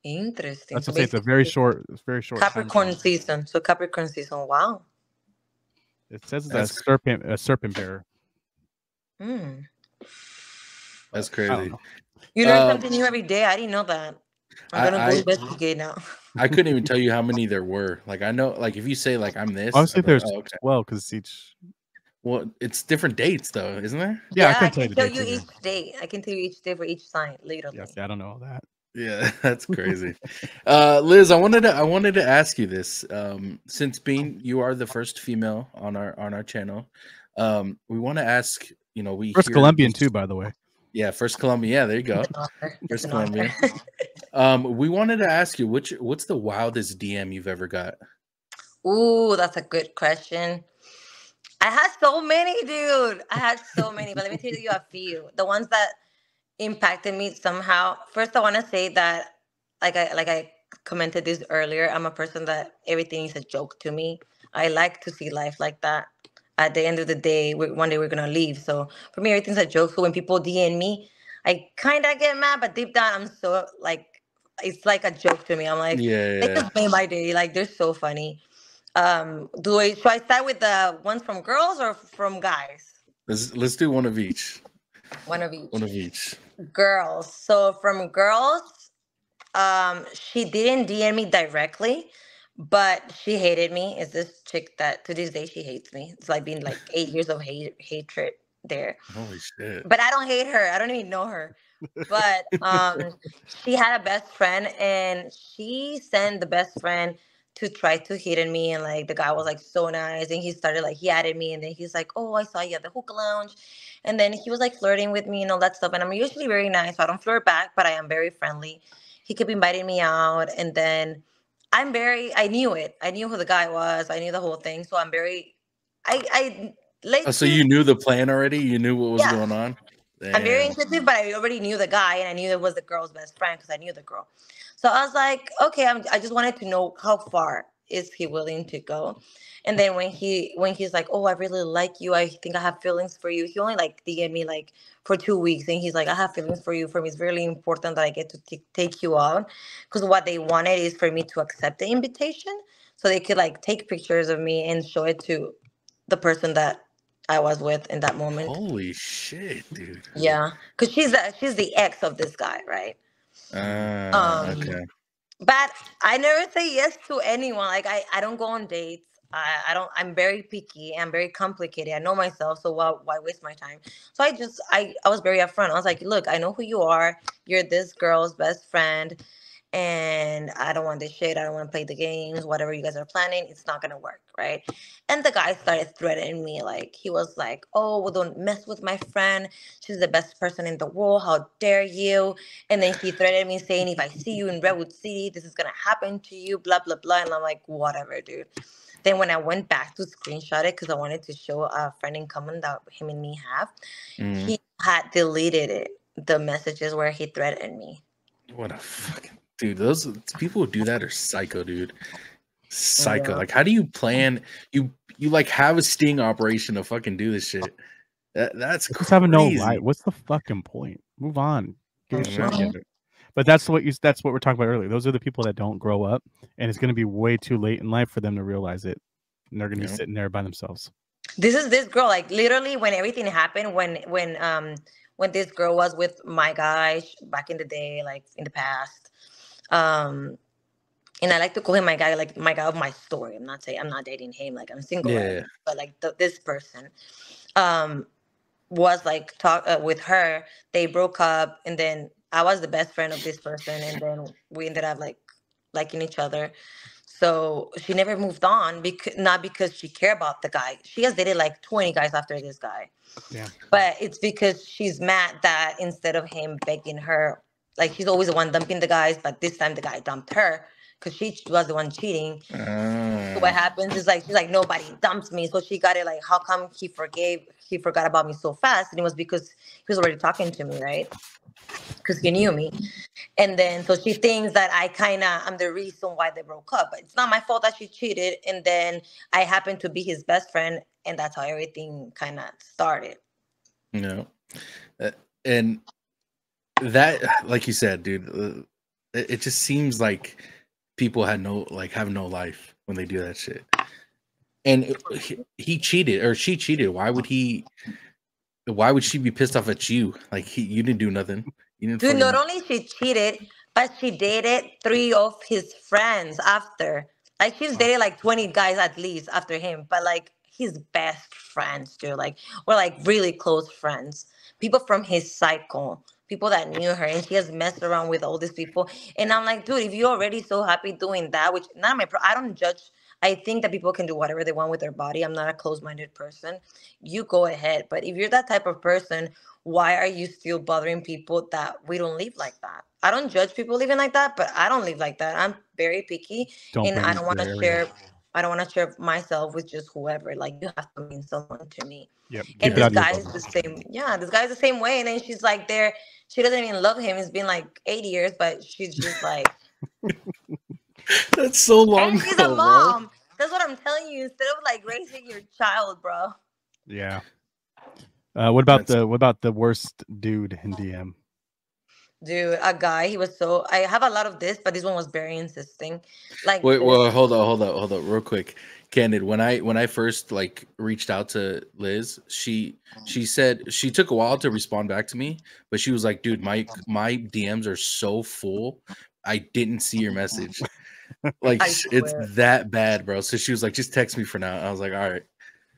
Interesting. That's So what say it's a very short time Capricorn frame. season. So Capricorn season. Wow. It says it's a serpent bearer. That's I crazy. don't know. You learn something new every day. I didn't know that. I'm gonna go investigate now. I couldn't even tell you how many there were. Like I know, like if you say like I'm this, Honestly, I'd be like, there's oh, okay. 12 because each. Well, it's different dates though, isn't there? Yeah, I I can tell you either. each day. I can tell you each day for each sign later. Yes, I don't know all that. Yeah, that's crazy. Liz, I wanted to ask you this. Since you are the first female on our channel, we want to ask. You know, we First hear Colombian too, by the way. Yeah, first Colombian. Yeah, there you go. First Colombian. We wanted to ask you what's the wildest DM you've ever got? Ooh, that's a good question. I had so many, dude. I had so many, but let me tell you a few. The ones that impacted me somehow. First, I want to say that, like I commented this earlier, I'm a person that everything is a joke to me. I like to see life like that. At the end of the day, one day we're gonna leave. So for me, everything's a joke. So when people DM me, I kind of get mad, but deep down, I'm so like, it's like a joke to me. I'm like, they just made my day. Like they're so funny. Should I start with the ones from girls or from guys? Let's do one of each. One of each. One of each. Girls. So from girls, she didn't DM me directly, but she hated me. Is this chick that to this day she hates me? It's like been like 8 years of hatred there. Holy shit. But I don't hate her. I don't even know her. But she had a best friend and she sent the best friend to try to hit on me, and like the guy was like so nice and he started like he added me and then he's like, oh, I saw you at the hookah lounge, and then he was like flirting with me and all that stuff, and I'm usually very nice, so I don't flirt back, but I am very friendly. He kept inviting me out, and then I knew it. I knew who the guy was. I knew the whole thing, so I'm very I so you knew the plan already? You knew what was going on? Damn. I'm very intuitive, but I already knew the guy, and I knew it was the girl's best friend because I knew the girl. So I was like, okay, I just wanted to know how far is he willing to go. And then when he's like, oh, I really like you, I think I have feelings for you. He only like DM me like for 2 weeks, and he's like, I have feelings for you. For me, it's really important that I get to take you out, because what they wanted is for me to accept the invitation, so they could like take pictures of me and show it to the person that I was with in that moment. Holy shit, dude. Yeah, because she's the ex of this guy, right? Okay. But I never say yes to anyone. Like I don't go on dates. I don't. I'm very picky. I'm very complicated. I know myself, so why waste my time? So I was very upfront. I was like, look, I know who you are. You're this girl's best friend, and I don't want this shit. I don't want to play the games. Whatever you guys are planning, it's not gonna work, right? And the guy started threatening me. Like he was like, oh, well, don't mess with my friend. She's the best person in the world. How dare you? And then he threatened me saying, if I see you in Redwood City, this is gonna happen to you. Blah blah blah. And I'm like, whatever, dude. Then when I went back to screenshot it because I wanted to show a friend in common that him and me have, he had deleted it. The messages where he threatened me. What a fucking dude! Those people who do that are psycho, dude. Psycho. Yeah. Like, how do you plan? You like have a sting operation to fucking do this shit. That's crazy. Just having no light. What's the fucking point? Move on. Get your shit together. But that's what we're talking about earlier. Those are the people that don't grow up, and it's going to be way too late in life for them to realize it, and they're going to be sitting there by themselves. This is this girl. Like literally, when everything happened, when this girl was with my guy back in the day, like in the past, and I like to call him my guy, like my guy of my story. I'm not dating him, like I'm single, right? But like this person, was like with her. They broke up, and then I was the best friend of this person, and then we ended up like liking each other. So she never moved on not because she cared about the guy. She has dated like 20 guys after this guy. Yeah. But it's because she's mad that instead of him begging her, like she's always the one dumping the guys, but this time the guy dumped her because she was the one cheating. So what happens is like she's like, nobody dumps me. So she got it like, how come he forgot about me so fast? And it was because he was already talking to me, right? because he knew me. And then so she thinks that I'm the reason why they broke up. But it's not my fault that she cheated. And then I happened to be his best friend, and that's how everything kind of started. You know, and that, like you said, dude, it just seems like people have no life when they do that shit. And he cheated or she cheated. Why would she be pissed off at you? Like you didn't do nothing. You didn't Dude, not fucking only she cheated, but she dated three of his friends after. Like she's Wow. dated like 20 guys at least after him, but like his best friends, dude. Like we're like really close friends. People from his cycle, people that knew her, and she has messed around with all these people. And I'm like, dude, if you're already so happy doing that, which not my I don't judge. I think that people can do whatever they want with their body. I'm not a closed-minded person. You go ahead. But if you're that type of person, why are you still bothering people that we don't live like that? I don't judge people living like that, but I don't live like that. I'm very picky, Don't and bring I me don't to want that to area. share. I don't want to share myself with just whoever. Like you have to mean someone to me. Yep. And Keep it this out of your guy is bubble. the same. Yeah, this guy is the same way. And then she's like, there, she doesn't even love him. It's been like 8 years, but she's just like, that's so long and she's a ago, bro. mom. That's what I'm telling you. Instead of like raising your child, bro. Yeah. That's What about the worst dude in DM? Dude, a guy, he was so. I have a lot of this, but this one was very insisting. Like wait, this. well, hold on, real quick. Candid, when I first like reached out to Liz, she said she took a while to respond back to me, but she was like, dude, my DMs are so full. I didn't see your message. Like I it's swear. that bad, bro. So she was like, just text me for now. I was like, all right.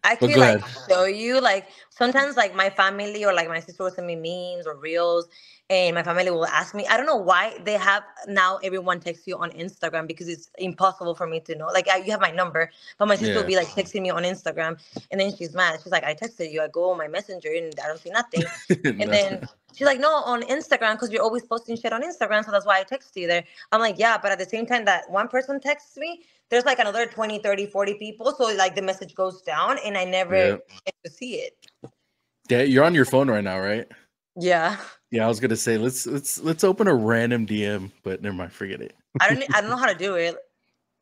I But could go like ahead. show you like sometimes like my family or like my sister will send me memes or reels, and my family will ask me. I don't know why they have now everyone texts you on Instagram because it's impossible for me to know. Like you have my number, but my sister will Yeah. be like texting me on Instagram, and then she's mad. She's like, I texted you. I go on my messenger and I don't see nothing, and No. then she's like, no, on Instagram because you're always posting shit on Instagram, so that's why I text you there. I'm like, yeah, but at the same time that one person texts me, there's like another 20, 30, 40 people. So like the message goes down and I never Yeah. get to see it. Yeah, you're on your phone right now, right? Yeah. Yeah, I was gonna say let's open a random DM, but never mind, forget it. I don't know how to do it.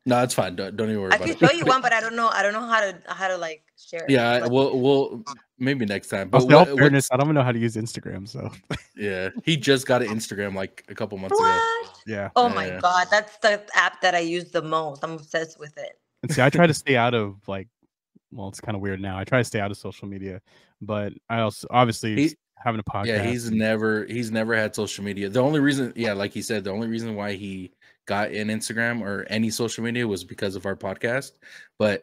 No, it's fine. Don't even worry I about could show it. you one, but I don't know how to like share it. Yeah, Like, we'll maybe next time. I'll But say all fairness, what's I don't even know how to use Instagram, so yeah? He just got an Instagram like a couple months ago. what? yeah. Oh my Yeah, god, that's the app that I use the most. I'm obsessed with it. And see, I try to stay out of like, well, it's kind of weird now. I try to stay out of social media, but I also obviously he having a yeah podcast. he's never had social media. The only reason, yeah, like he said, the only reason why he got in Instagram or any social media was because of our podcast. But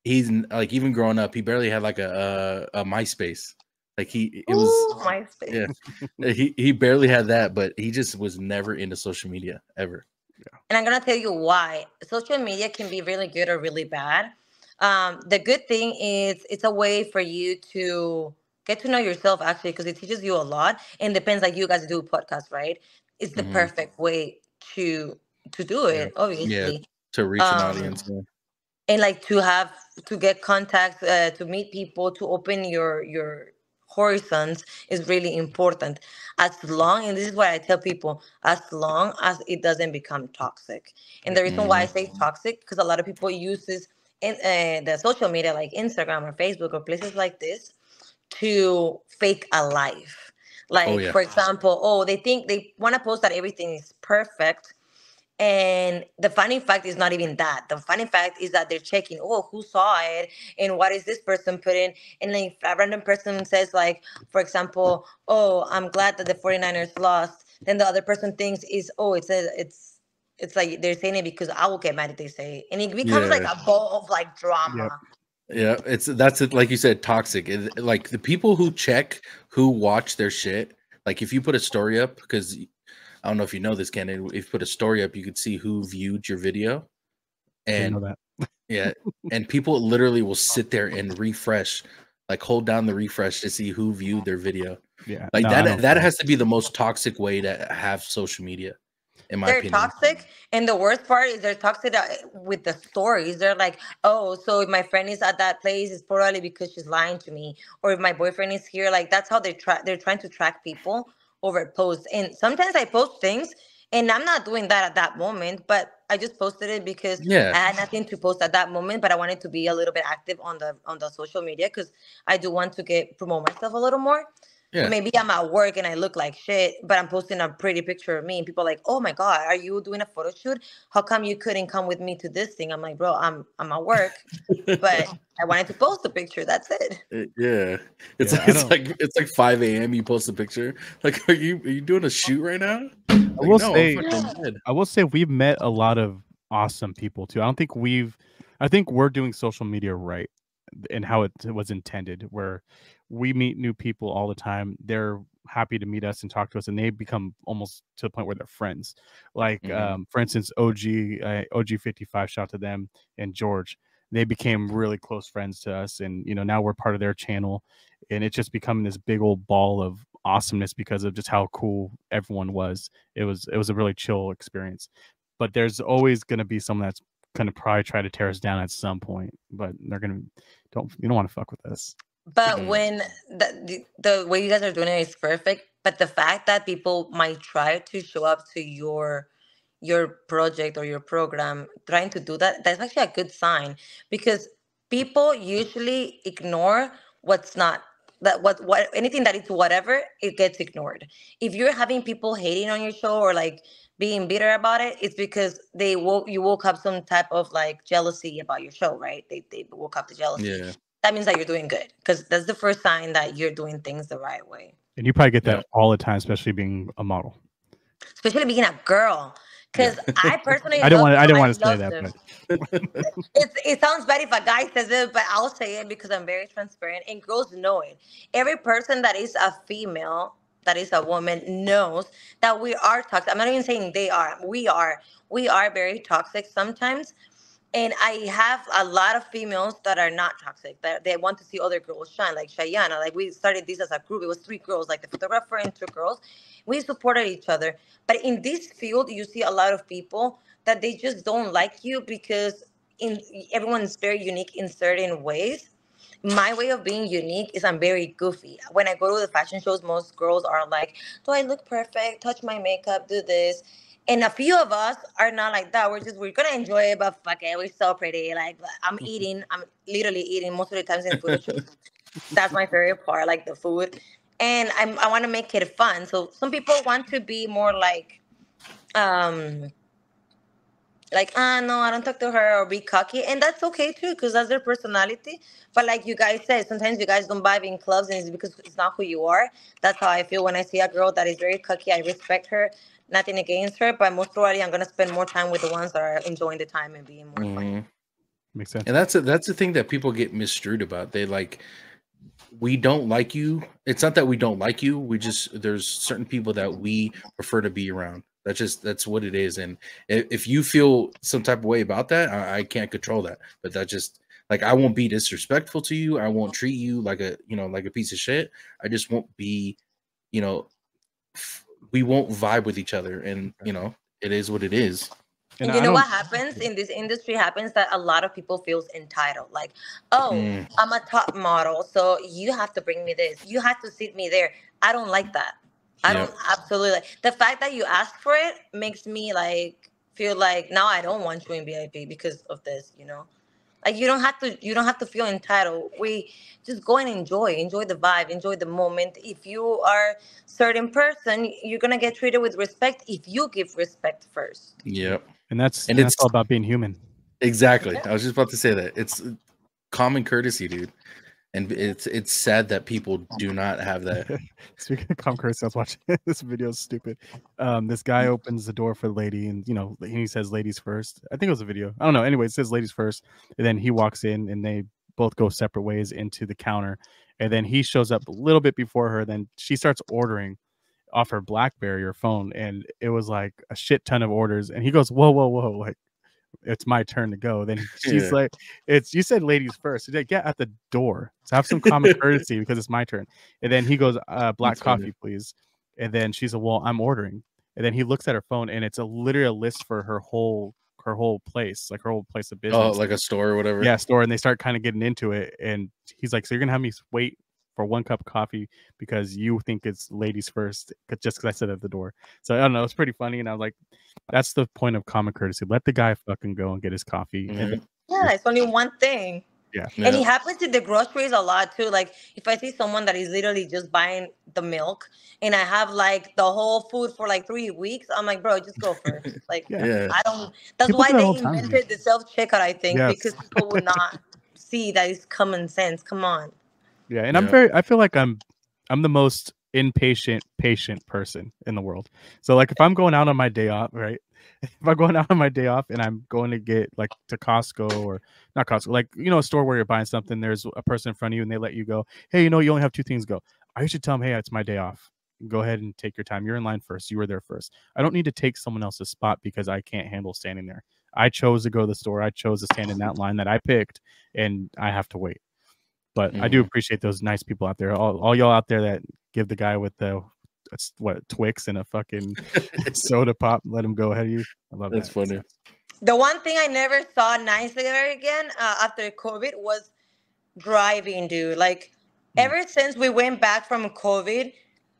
like even growing up, he barely had like a MySpace. Like it was Ooh, MySpace. yeah. He barely had that, but he just was never into social media ever. And I'm gonna tell you why. Social media can be really good or really bad. The good thing is it's a way for you to get to know yourself actually because it teaches you a lot. And depends like you guys do podcasts, right? It's the Hmm. perfect way to do Yeah. it, Yeah, obviously. to reach an Um, audience. Yeah. and like to get contacts, to meet people, to open your horizons is really important. As long, and this is what I tell people, as long as it doesn't become toxic. And the Yep. reason why I Hmm. say toxic because a lot of people use this in the social media like Instagram or Facebook or places like this to fake a life. Oh Like yeah, for example, oh, they think they want to post that everything is perfect, and the funny fact is not even that. The funny fact is that they're checking, oh, who saw it and what is this person put in? And then if a random person says, like, for example, oh, I'm glad that the 49ers lost, then the other person thinks is, oh, it's like they're saying it because I will get mad if they say it. And it becomes like yeah. a ball of like Yep. drama. Yeah, that's it. Like you said, toxic. Like the people who check who watch their shit. Like if you put a story up, because I don't know if you know this, Ken. If you put a story up, you could see who viewed your video, Didn't and know that. yeah, and people literally will sit there and refresh, like hold down the refresh to see who viewed their video. Yeah. Like No, I don't that care. has to be the most toxic way to have social media, in my They're opinion. toxic, and the worst part is they're toxic with the stories. They're like, oh, so if my friend is at that place, it's probably because she's lying to me, or if my boyfriend is here, like that's how they try. They're trying to track people over posts. And sometimes I post things and I'm not doing that at that moment, but I just posted it because Yeah, I had nothing to post at that moment, but I wanted to be a little bit active on the social media because I do want to get promote myself a little more. So yeah. maybe I'm at work and I look like shit, but I'm posting a pretty picture of me, and people are like, "Oh my god, are you doing a photo shoot? How come you couldn't come with me to this thing?" I'm like, "Bro, I'm at work, but I wanted to post a picture. That's it." Yeah, it's Yeah, like it's like 5 a.m. You post a picture. Like, are you doing a shoot right now? I Like, will no, I'm say fucking dead. I will say we've met a lot of awesome people too. I think we're doing social media right and how it was intended, where we meet new people all the time. They're happy to meet us and talk to us, and they become almost to the point where they're friends. Like, Hmm. for instance, OG55, shout out to them, and George. They became really close friends to us, and now we're part of their channel, and it's just becoming this big old ball of awesomeness because of just how cool everyone was. It was a really chill experience. But there's always going to be someone that's going to probably try to tear us down at some point. But they're going to you don't want to fuck with us. But Hmm. when the way you guys are doing it is perfect, but the fact that people might try to show up to your project or your program trying to do that, that's actually a good sign, because people usually ignore what's not, that what anything that is whatever, it gets ignored. If you're having people hating on your show or like being bitter about it, it's because you woke up some type of like jealousy about your show, right? They woke up the jealousy. Yeah. That means that you're doing good, because that's the first sign that you're doing things the right way. And you probably get that Yep. all the time, especially being a model. Especially being a girl, Yeah. because I personally I love them. didn't I want to say love that, them. but It sounds bad if a guy says it, but I'll say it because I'm very transparent and girls know it. Every person that is a female, that is a woman, knows that we are toxic. I'm not even saying they are. We are very toxic sometimes. And I have a lot of females that are not toxic, that they want to see other girls shine, like Shayana. Like, we started this as a group. It was three girls, like the photographer and two girls. We supported each other. But in this field, you see a lot of people that they just don't like you because in everyone is very unique in certain ways. My way of being unique is I'm very goofy. When I go to the fashion shows, most girls are like, "Do I look perfect? Touch my makeup, do this." And a few of us are not like that. We're gonna enjoy it, but fuck it, we're so pretty. Like, I'm literally eating most of the times in photo shoots. That's my favorite part, like the food, and I want to make it fun. So some people want to be more um like, ah, no, I don't talk to her, or be cocky, and that's okay too, because that's their personality. But like you guys said, sometimes you guys don't vibe in clubs, and it's because it's not who you are. That's how I feel when I see a girl that is very cocky. I respect her, nothing against her, but most probably I'm gonna spend more time with the ones that are enjoying the time and being more fun. Hmm. makes sense. And that's the thing that people get misstrued about. They like, we don't like you. It's not that we don't like you. We just, there's certain people that we prefer to be around. That's what it is. And if you feel some type of way about that, I can't control that. But that just, like, I won't be disrespectful to you. I won't treat you like a, like a piece of shit. I just won't be, you know, we won't vibe with each other. And it is what it is. And And you I know don't. what happens in this industry happens that a lot of people feels entitled. Like, oh, Mm, I'm a top model, so you have to bring me this. You have to sit me there. I don't like that. I don't yep. absolutely like the fact that you ask for it makes me like feel like now I don't want you in VIP because of this, you know? Like, you don't have to feel entitled. We just go and enjoy the vibe, enjoy the moment. If you are certain person, you're gonna get treated with respect if you give respect first. Yep. And that's And that's it's all about being human. exactly. Yeah. I was just about to say that. It's common courtesy, dude. And it's sad that people do not have that. Speaking of Tom Cruise, I was watching this video. Is stupid. This guy opens the door for the lady, and he says "ladies first." I think it was a video. I don't know. Anyway, it says "ladies first," and then he walks in, and they both go separate ways into the counter, and then he shows up a little bit before her. Then she starts ordering off her BlackBerry or phone, and it was like a shit ton of orders. And he goes, "Whoa, whoa, whoa!" Like, it's my turn to go. Then she's Yeah. like, "It's you said ladies first." She's like, "Yeah, at the door. So have some common courtesy because it's my turn." And then he goes, "Black That's funny. coffee, please." And then she's like, "Well, I'm ordering." And then he looks at her phone, and it's literally a list for her whole place, like her whole place of Oh, business. like a store or whatever. Yeah, store. And they start kind of getting into it, and he's like, "So you're gonna have me wait for 1 cup of coffee because you think it's ladies first, just because I sit at the door. So I don't know, it's pretty funny, and I was like, that's the point of common courtesy. Let the guy fucking go and get his coffee. And Yeah, it's only one thing. yeah. And it happens in the groceries a lot too. Like if I see someone that is literally just buying the milk and I have like the whole food for like 3 weeks, I'm like, bro, just go first. Like Yeah. I don't. That's People why do that they all the time. invented the self checkout. I think Yes. because people would not see that it's common sense. Come on. Yeah, and I feel like I'm the most patient person in the world. So like if I'm going out on my day off, right? If I'm going out on my day off and I'm going to get like to Costco or not Costco, like a store where you're buying something, there's a person in front of you and they let you go. Hey, you only have 2 things. Go. I usually tell them, hey, it's my day off. Go ahead and take your time. You're in line first. You were there first. I don't need to take someone else's spot because I can't handle standing there. I chose to go to the store. I chose to stand in that line that I picked, and I have to wait. But I do appreciate those nice people out there. All y'all out there that give the guy with the Twix and a fucking soda pop, let him go ahead of you. I love that. That's funny. The one thing I never saw nice there again after COVID was driving, dude. Like ever since we went back from COVID,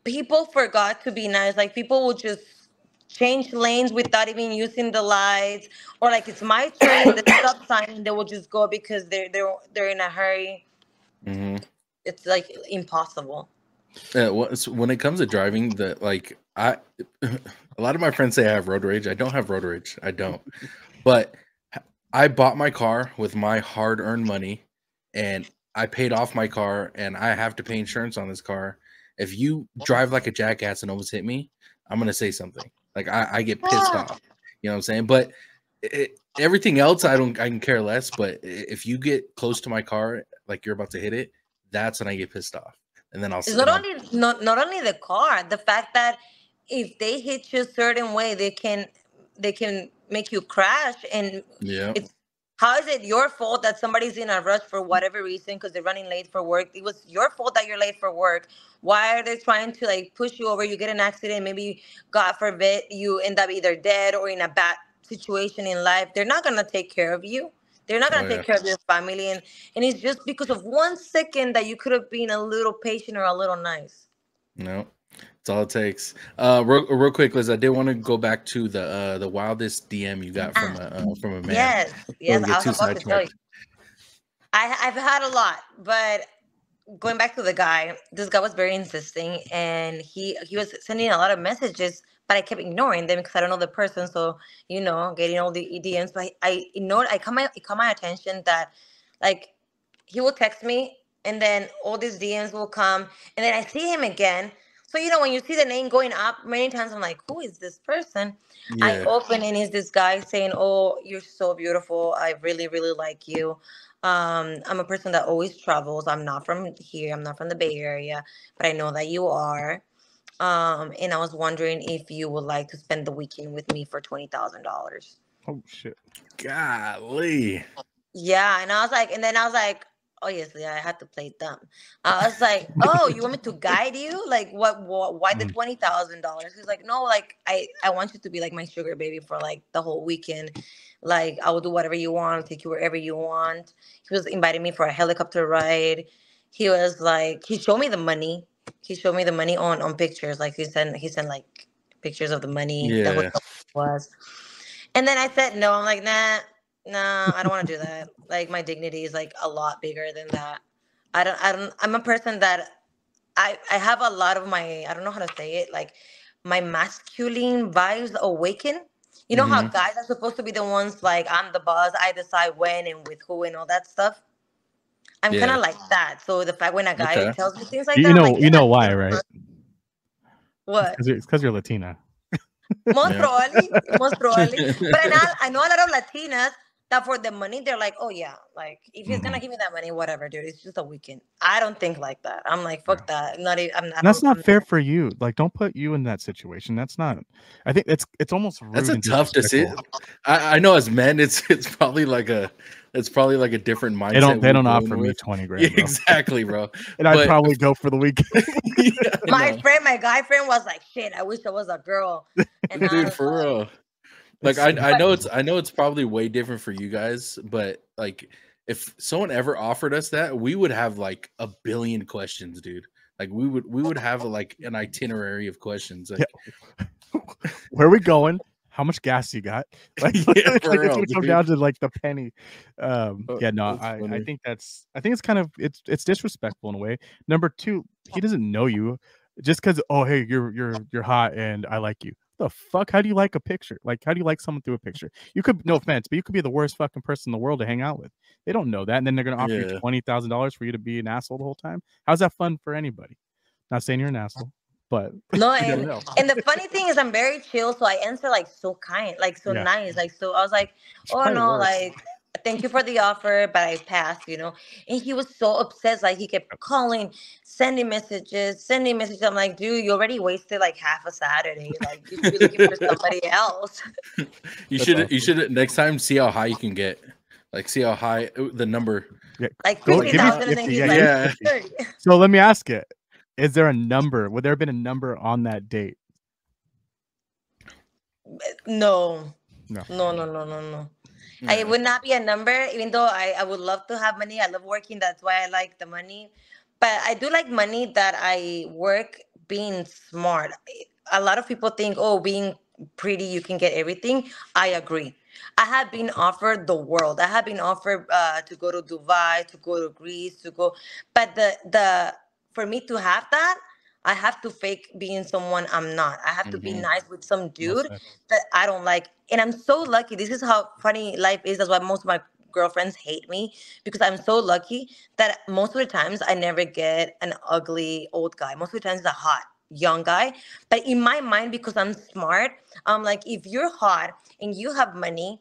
people forgot to be nice. Like people would just change lanes without even using the lights, or like it's my turn in the stop sign and they will just go because they're in a hurry. It's like impossible. When it comes to driving, a lot of my friends say I have road rage. I don't have road rage. I don't. But I bought my car with my hard-earned money, and I paid off my car, and I have to pay insurance on this car. If you drive like a jackass and almost hit me, I'm gonna say something. Like I get pissed off. You know what I'm saying? But everything else, I can care less. But if you get close to my car, like you're about to hit it, that's when I get pissed off. And then It's not only the car, the fact that if they hit you a certain way, they can make you crash. And it's how is it your fault that somebody's in a rush for whatever reason because they're running late for work? It was your fault that you're late for work. Why are they trying to like push you over? You get an accident, maybe God forbid you end up either dead or in a bad situation in life. They're not gonna take care of you. They're not going to take care of your family. And it's just because of 1 second that you could have been a little patient or a little nice. No, that's all it takes. Real quick, Liz, I did want to go back to the wildest DM you got from a man. Yes. I was about to tell you. I've had a lot, but going back to the guy, this guy was very insisting, and he was sending a lot of messages, but I kept ignoring them because I don't know the person. So, getting all the DMs, but I ignored. It caught my attention that, like, he will text me, and then all these DMs will come, and then I see him again. So, when you see the name going up many times, I'm like, who is this person? Yeah. I open, and it's this guy saying, oh, you're so beautiful. I really, really like you. I'm a person that always travels. I'm not from here. I'm not from the Bay Area, but I know that you are. And I was wondering if you would like to spend the weekend with me for $20,000. Oh shit! Golly. Yeah, and I was like, obviously I had to play dumb. I was like, oh, you want me to guide you? Like, what why the $20,000? He's like, no, like I want you to be like my sugar baby for like the whole weekend. Like I will do whatever you want, take you wherever you want. He was inviting me for a helicopter ride. He was like, he showed me the money. He showed me the money on pictures. Like he sent like pictures of the money that was. And then I said no. I'm like, nah, I don't want to do that. Like my dignity is like a lot bigger than that. I'm a person that I have a lot of my, I don't know how to say it, like my masculine vibes awaken. You know how guys are supposed to be the ones like, I'm the boss, I decide when and with who and all that stuff. I'm kind of like that. So the fact when a guy tells me things like that, I'm like, you know why, right? What? It's because you're Latina. Most probably. But I know a lot of Latinas that for the money, they're like, oh yeah, like if he's gonna give me that money, whatever, dude. It's just a weekend. I don't think like that. I'm like, fuck that. That's not fair for you. Like, don't put you in that situation. That's not. I think it's almost rude. That's a tough decision. I know as men, it's probably like a different mindset. They don't offer me 20 grand. Yeah, exactly, bro. And I'd probably go for the weekend. My guy friend was like, shit, I wish I was a girl. And dude, for real. Like I know it's probably way different for you guys, but like if someone ever offered us that, we would have like a billion questions, dude. Like we would have like an itinerary of questions. Like, where are we going? How much gas you got? Like, yeah, it's for real, gonna come down to like the penny. Yeah, no, that's I funny. think it's kind of it's disrespectful in a way. Number two, he doesn't know you just because hey, you're hot and I like you. The fuck? How do you like a picture? Like, how do you like someone through a picture? You could, no offense, but you could be the worst fucking person in the world to hang out with. They don't know that, and then they're gonna offer you Yeah. $20,000 for you to be an asshole the whole time. How's that fun for anybody? Not saying you're an asshole, but No, you never know. and the funny thing is, I'm very chill, so I answer like so kind, like so Yeah. nice, like so. I was like, She oh probably no, was. like thank you for the offer, but I passed, you know. And he was so obsessed, like he kept calling, sending messages, sending messages. I'm like, dude, you already wasted like half a Saturday. Like you should be looking for somebody else. You That's should awesome. you should next time see how high you can get. Like see how high the number. Yeah. Like Go, give me 50,000, and then 50, he's yeah, like, yeah. 30. So let me ask you: is there a number? Would there have been a number on that date? No. No. No. Yeah. It would not be a number, even though I would love to have money. I love working. That's why I like the money. But I do like money that I work being smart. A lot of people think, oh, being pretty, you can get everything. I agree. I have been offered the world. I have been offered to go to Dubai, to go to Greece, to go. But the for me to have that, I have to fake being someone I'm not. I have to be Mhm. nice with some Well dude said. that I don't like. And I'm so lucky. This is how funny life is. That's why most of my girlfriends hate me, because I'm so lucky that most of the times I never get an ugly old guy. Most of the times it's a hot young guy. But in my mind, because I'm smart, I'm like, if you're hot and you have money,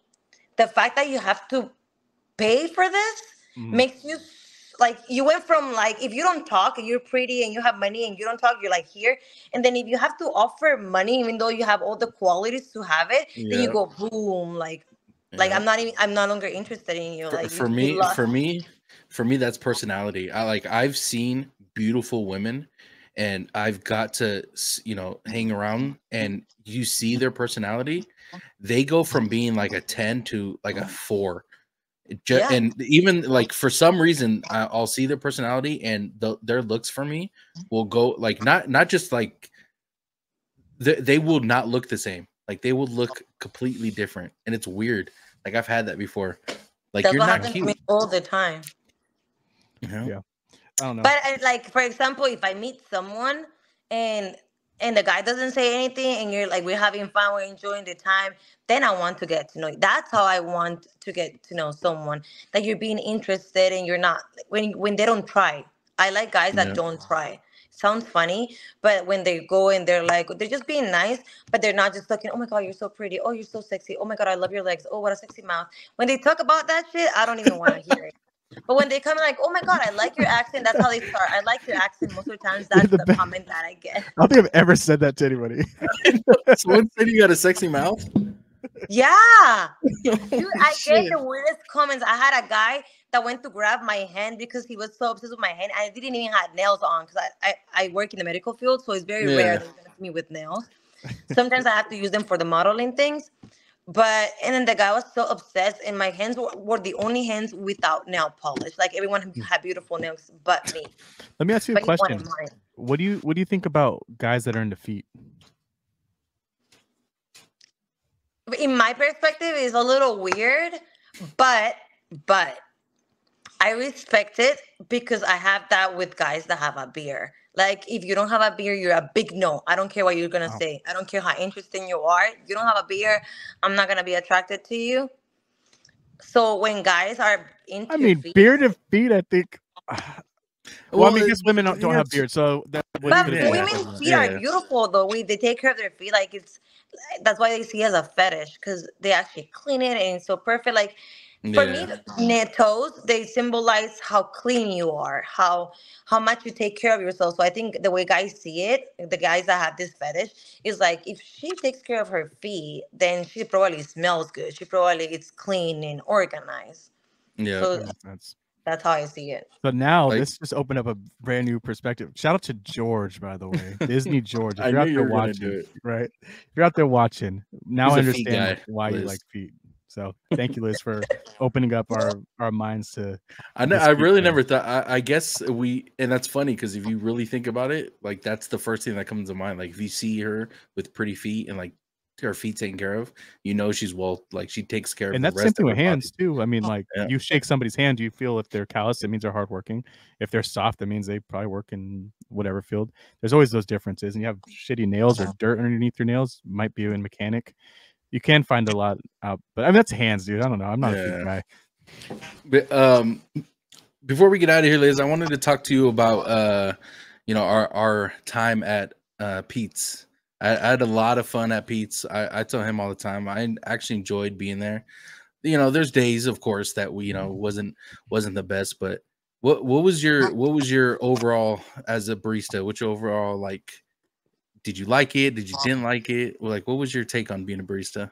the fact that you have to pay for this makes you like, you went from like, if you don't talk and you're pretty and you have money and you don't talk, you're like here. And then if you have to offer money even though you have all the qualities to have it, then you Yeah. go boom, like Yeah. I'm no longer interested in you. Like For you me, lost. that's personality. I've seen beautiful women, and I've got to hang around, and you see their personality. They go from being like a 10 to like a 4. Yeah. And even like for some reason, I'll see their personality, and their looks for me will go like not just like they will not look the same. Like they will look completely different, and it's weird. Like I've had that before. Like That's you're what not happens to me cute. all the time. Yeah. I don't know. But like, for example, if I meet someone and the guy doesn't say anything and you're like, we're having fun, we're enjoying the time, then I want to get to know you. That's how I want to get to know someone. That you're being interested and you're not, when they don't try. I like guys that Yeah. don't try. Sounds funny, but when they go and they're just being nice, but they're not just looking, oh my God, you're so pretty. Oh, you're so sexy. Oh my God, I love your legs. Oh, what a sexy mouth. When they talk about that shit, I don't even want to hear it. But when they come like, oh my God, I like your accent, that's how they start. I like your accent. Most of the times, You're that's the the best. comment that I get. I don't think I've ever said that to anybody. Someone said you got a sexy mouth. Yeah. Dude, Holy I get shit. the weirdest comments. I had a guy that went to grab my hand because he was so obsessed with my hand. I didn't even have nails on because I work in the medical field, so it's very rare Yeah. that you're going to see me with nails. Sometimes I have to use them for the modeling things. And then the guy was so obsessed, and my hands were the only hands without nail polish. Like everyone had beautiful nails but me. Let me ask you a But he wanted question. mine. What do you think about guys that are into feet? In my perspective, it's a little weird, but I respect it because I have that with guys that have a beer. Like, if you don't have a beer, you're a big no. I don't care what you're gonna Wow. say. I don't care how interesting you are. You don't have a beer, I'm not gonna be attracted to you. So when guys are into I mean, feet, bearded feet. I think. Well, I mean, I guess women don't have yes. beards, so that would but put it Yeah. in women's that. feet are Yeah. beautiful though. They take care of their feet. Like, that's why they see it as a fetish, because they actually clean it and it's so perfect. Like, for me, Yeah. toes, they symbolize how clean you are, how much you take care of yourself. So I think the way guys see it, the guys that have this fetish, is like, if she takes care of her feet, then she probably smells good. She probably is clean and organized. Yeah. So That makes sense. that's how I see it. So now Like, this just opened up a brand new perspective. Shout out to George, by the way, Disney George. If I you're knew out you there were gonna do watching, it. right? If you're out there watching, now He's I a feet understand guy, like, why you Liz. like feet. So thank you, Liz, for opening up our minds to I this really pizza. never thought. I guess and that's funny because if you really think about it, like that's the first thing that comes to mind. Like if you see her with pretty feet and like her feet taken care of, you know she's well, like she takes care of And the that's rest same of thing her with body. hands too. I mean, like Yeah, you shake somebody's hand, you feel if they're callous, it means they're hardworking. If they're soft, that means they probably work in whatever field. There's always those differences. And you have shitty nails or dirt underneath your nails, might be a mechanic. You can find a lot out, but I mean that's hands, dude. I don't know. I'm not a feet yeah. guy. But before we get out of here, Liz, I wanted to talk to you about our time at Pete's. I had a lot of fun at Pete's. I tell him all the time. I actually enjoyed being there. There's days, of course, that we wasn't the best, but what was your overall as a barista? Which overall, like, did you like it? Did you didn't like it? Like, what was your take on being a barista?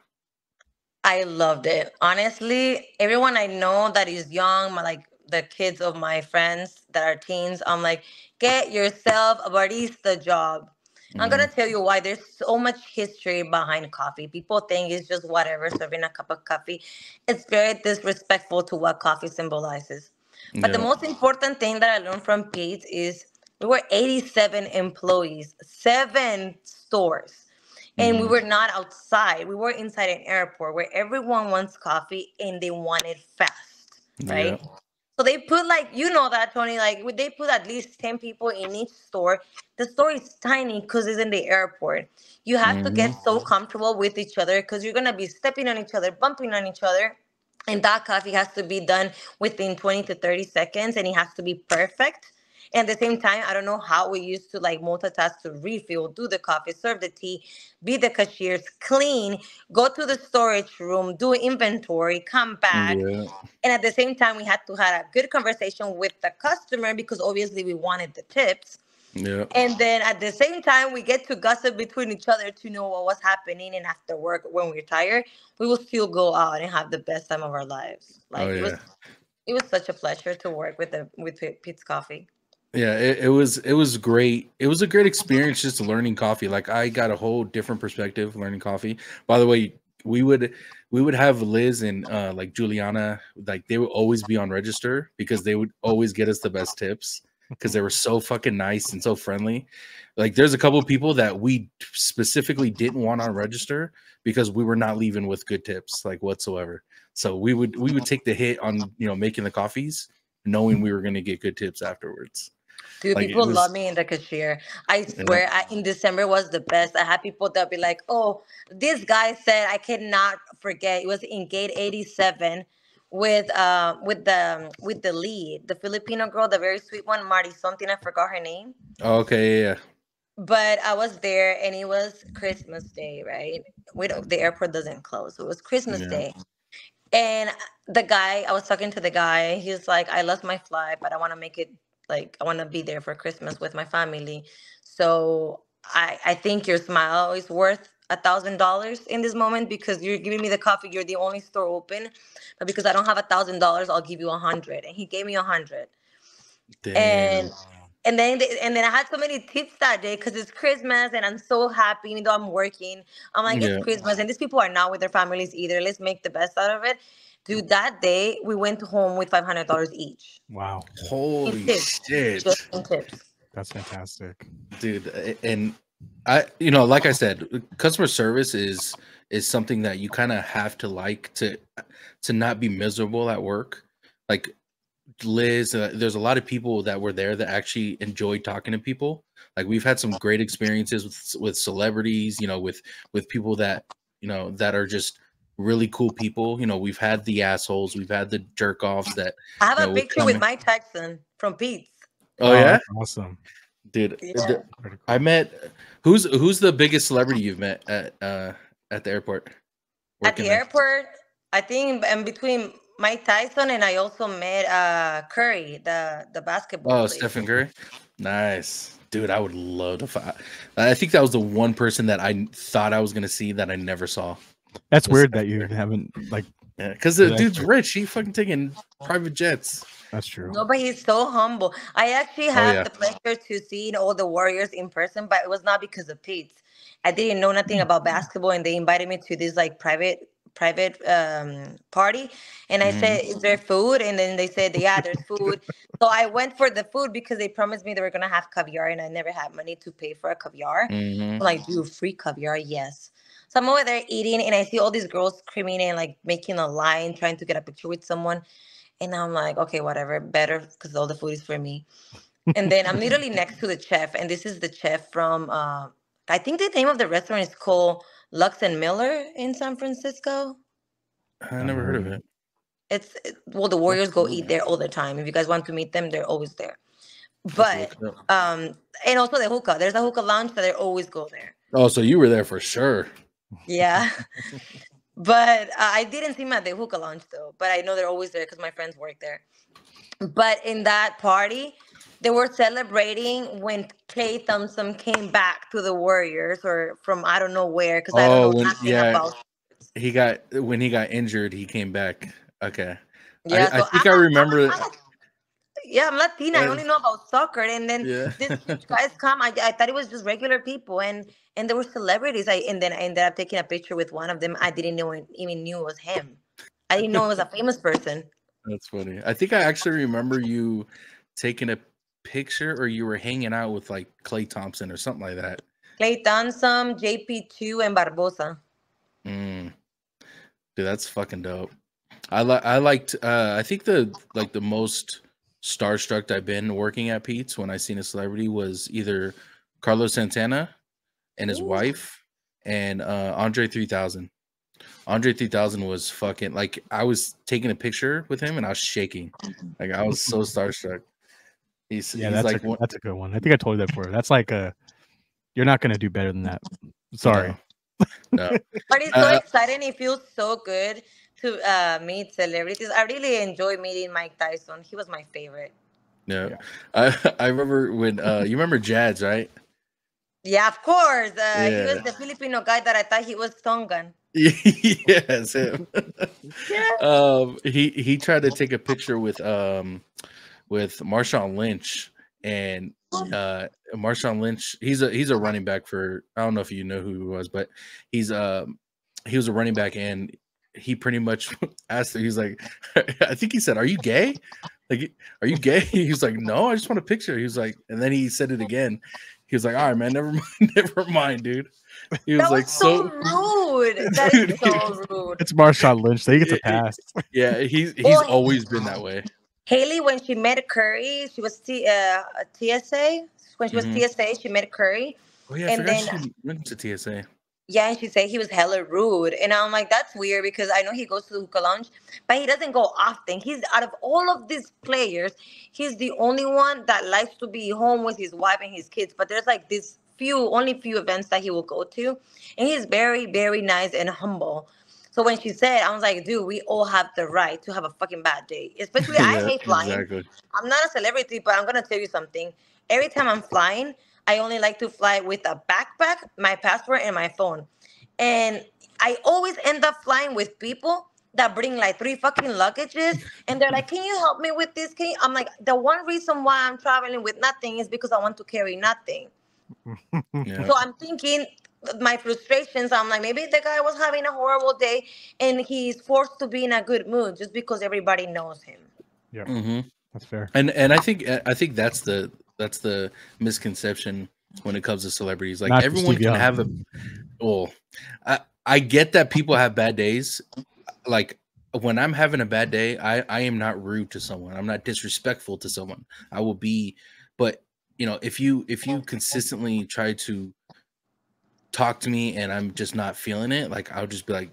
I loved it. Honestly, everyone I know that is young, like the kids of my friends that are teens, I'm like, get yourself a barista job. I'm Hmm. gonna tell you why. There's so much history behind coffee. People think it's just whatever, serving a cup of coffee. It's very disrespectful to what coffee symbolizes. But the Yeah. most important thing that I learned from Pete is we were 87 employees, 7 stores, and we Hmm. were not outside. We were inside an airport where everyone wants coffee and they want it fast, Yeah. right? So they put, like, you know that, Tony, like they put at least 10 people in each store. The store is tiny because it's in the airport. You have to Hmm. get so comfortable with each other because you're gonna be stepping on each other, bumping on each other. And that coffee has to be done within 20 to 30 seconds and it has to be perfect. And at the same time, I don't know how we used to like multitask to refill, do the coffee, serve the tea, be the cashiers, clean, go to the storage room, do inventory, come back. Yeah. And at the same time, we had to have a good conversation with the customer because obviously we wanted the tips. Yeah. And then at the same time, we get to gossip between each other to know what was happening. And after work, when we're tired, we will still go out and have the best time of our lives. Oh Like yeah. it was such a pleasure to work with Pete's Coffee. Yeah, it was great. It was a great experience just learning coffee. Like I got a whole different perspective learning coffee. By the way, we would we would have Liz and like Juliana, like they would always be on register because they would always get us the best tips because they were so fucking nice and so friendly. Like there's a couple of people that we specifically didn't want on register because we were not leaving with good tips like whatsoever. So we would take the hit on making the coffees knowing we were going to get good tips afterwards. Dude, Like it people love was, me in the cashier. I yeah. swear, in December was the best. I had people that be like, "Oh, this guy said I cannot forget." It was in Gate 87 with the lead, the Filipino girl, the very sweet one, Marty something. I forgot her name, Okay, yeah, but I was there, and it was Christmas Day, right? The airport doesn't close, so it was Christmas yeah, Day. And the guy, I was talking to the guy. He's like, I lost my flight, but I want to make it, like, I want to be there for Christmas with my family. So I think your smile is worth $1,000 in this moment because you're giving me the coffee. You're the only store open, but because I don't have $1,000, I'll give you 100. And he gave me 100. damn, And and then I had so many tips that day because it's Christmas and I'm so happy even though I'm working. I'm like, it's yeah. Christmas and these people are not with their families either. Let's make the best out of it. Dude, that day we went home with $500 each Wow, in Holy tips, shit, just in tips. that's fantastic. dude! And like I said, customer service is something that you kind of have to like to not be miserable at work. Like Liz, there's a lot of people that were there that actually enjoyed talking to people. Like we've had some great experiences with celebrities, with people that are just really cool people. We've had the assholes, we've had the jerk offs that I have a would picture come with in. Mike Tyson from Pete's. Oh Oh, yeah, that's awesome. dude. Yeah. Pretty I cool. met who's the biggest celebrity you've met at the airport At working the there? airport, I think in between Mike Tyson and I also met Curry, the basketball Oh, player. Stephen Curry. Nice. Dude, I would love to find. I think that was the one person that I thought I was gonna see that I never saw. That's Was weird that Stephen you Curry. haven't like. Yeah, because the That's dude's rich. He fucking taking private jets. that's true. No, but he's so humble. I actually Oh have yeah. the pleasure to see all the Warriors in person, but it was not because of Pete. I didn't know nothing about basketball, and they invited me to this like private party, and I Mm-hmm. said, "Is there food?" And then they said, "Yeah, there's food." So I went for the food because they promised me they were gonna have caviar, and I never had money to pay for a caviar. Mm-hmm. I'm like, dude, free caviar, yes. So I'm over there eating, and I see all these girls screaming and like making a line, trying to get a picture with someone. And I'm like, okay, whatever, better because all the food is for me. And then I'm literally next to the chef, and this is the chef from, I think the name of the restaurant is called Lux and Miller in San Francisco. I never heard of it. Well, the Lux Warriors go eat Miller. there all the time. If you guys want to meet them, they're always there. I have to But look it up. and also the hookah. There's a hookah lounge that they always go there. Oh, so you were there for sure. Yeah. But I didn't see them at the hookah lounge though. But I know they're always there because my friends work there. But in that party, they were celebrating when Clay Thompson came back to the Warriors or from I don't know where because I don't Oh, know when nothing about. when he got injured, he came back. Okay, Yeah, I so think I remember. yeah, I'm Latina. I only know about soccer, and then Yeah. these huge guys come. I thought it was just regular people, and they were celebrities. And then I ended up taking a picture with one of them. I didn't know even knew it was him. I didn't know it was a famous person. That's funny. I think I actually remember you taking a picture, or you were hanging out with like Clay Thompson or something like that. Clay Thompson, JP2, and Barbosa. Mm. Dude, that's fucking dope. I liked. I think the most starstruck I've been working at Pete's when I seen a celebrity was either Carlos Santana and his Ooh. wife, and Andre 3000. Andre 3000 was fucking like, I was taking a picture with him and I was shaking, like I was so starstruck. He's that's like that's a good one. I think I told you that before. That's like you're not gonna do better than that. Sorry. No. But it's so exciting. It feels so good to meet celebrities. I really enjoy meeting Mike Tyson. He was my favorite. Yeah. I remember when you remember Jads, right? Yeah, of course. He Yeah. was the Filipino guy that I thought he was Tongan. Yes, him. Yeah. He tried to take a picture with Marshawn Lynch, and Marshawn Lynch, he's a running back for, I don't know if you know who he was, but he was a running back, and he pretty much asked her, he's like, I think he said, "Are you gay? Like, are you gay?" He was like, "No, I just want a picture." He was like, and then he said it again. He was like, "All right, man, never mind, never mind, dude." He was That like, was so rude. That is so rude. It's Marshawn Lynch. So he gets a pass. Yeah, he's Well, always been that way. Haley, when she met Curry, she was TSA. When she was TSA, she met Curry. Oh yeah, I And forgot then she went to TSA. yeah, and she said he was hella rude. And I'm like, that's weird because I know he goes to the hookah lounge, but he doesn't go often. He's out of all of these players, he's the only one that likes to be home with his wife and his kids. But there's like this only few events that he will go to. And he's very, very nice and humble. So when she said, I was like, dude, we all have the right to have a fucking bad day. Especially I Yeah, hate flying. exactly. I'm not a celebrity, but I'm gonna tell you something. Every time I'm flying, I only like to fly with a backpack, my passport, and my phone. And I always end up flying with people that bring like 3 fucking luggages, and they're like, "Can you help me with this?" I'm like, the one reason why I'm traveling with nothing is because I want to carry nothing. Yeah. So I'm thinking my frustrations. I'm like, maybe the guy was having a horrible day, and he's forced to be in a good mood just because everybody knows him. Yeah, Mm-hmm. that's fair. And I think that's the misconception when it comes to celebrities. Like, Not everyone Steve can Young. have a. Well, I get that people have bad days. Like, when I'm having a bad day, I am not rude to someone. I'm not disrespectful to someone. I will be, but if you consistently try to talk to me and I'm just not feeling it, like, I'll just be like,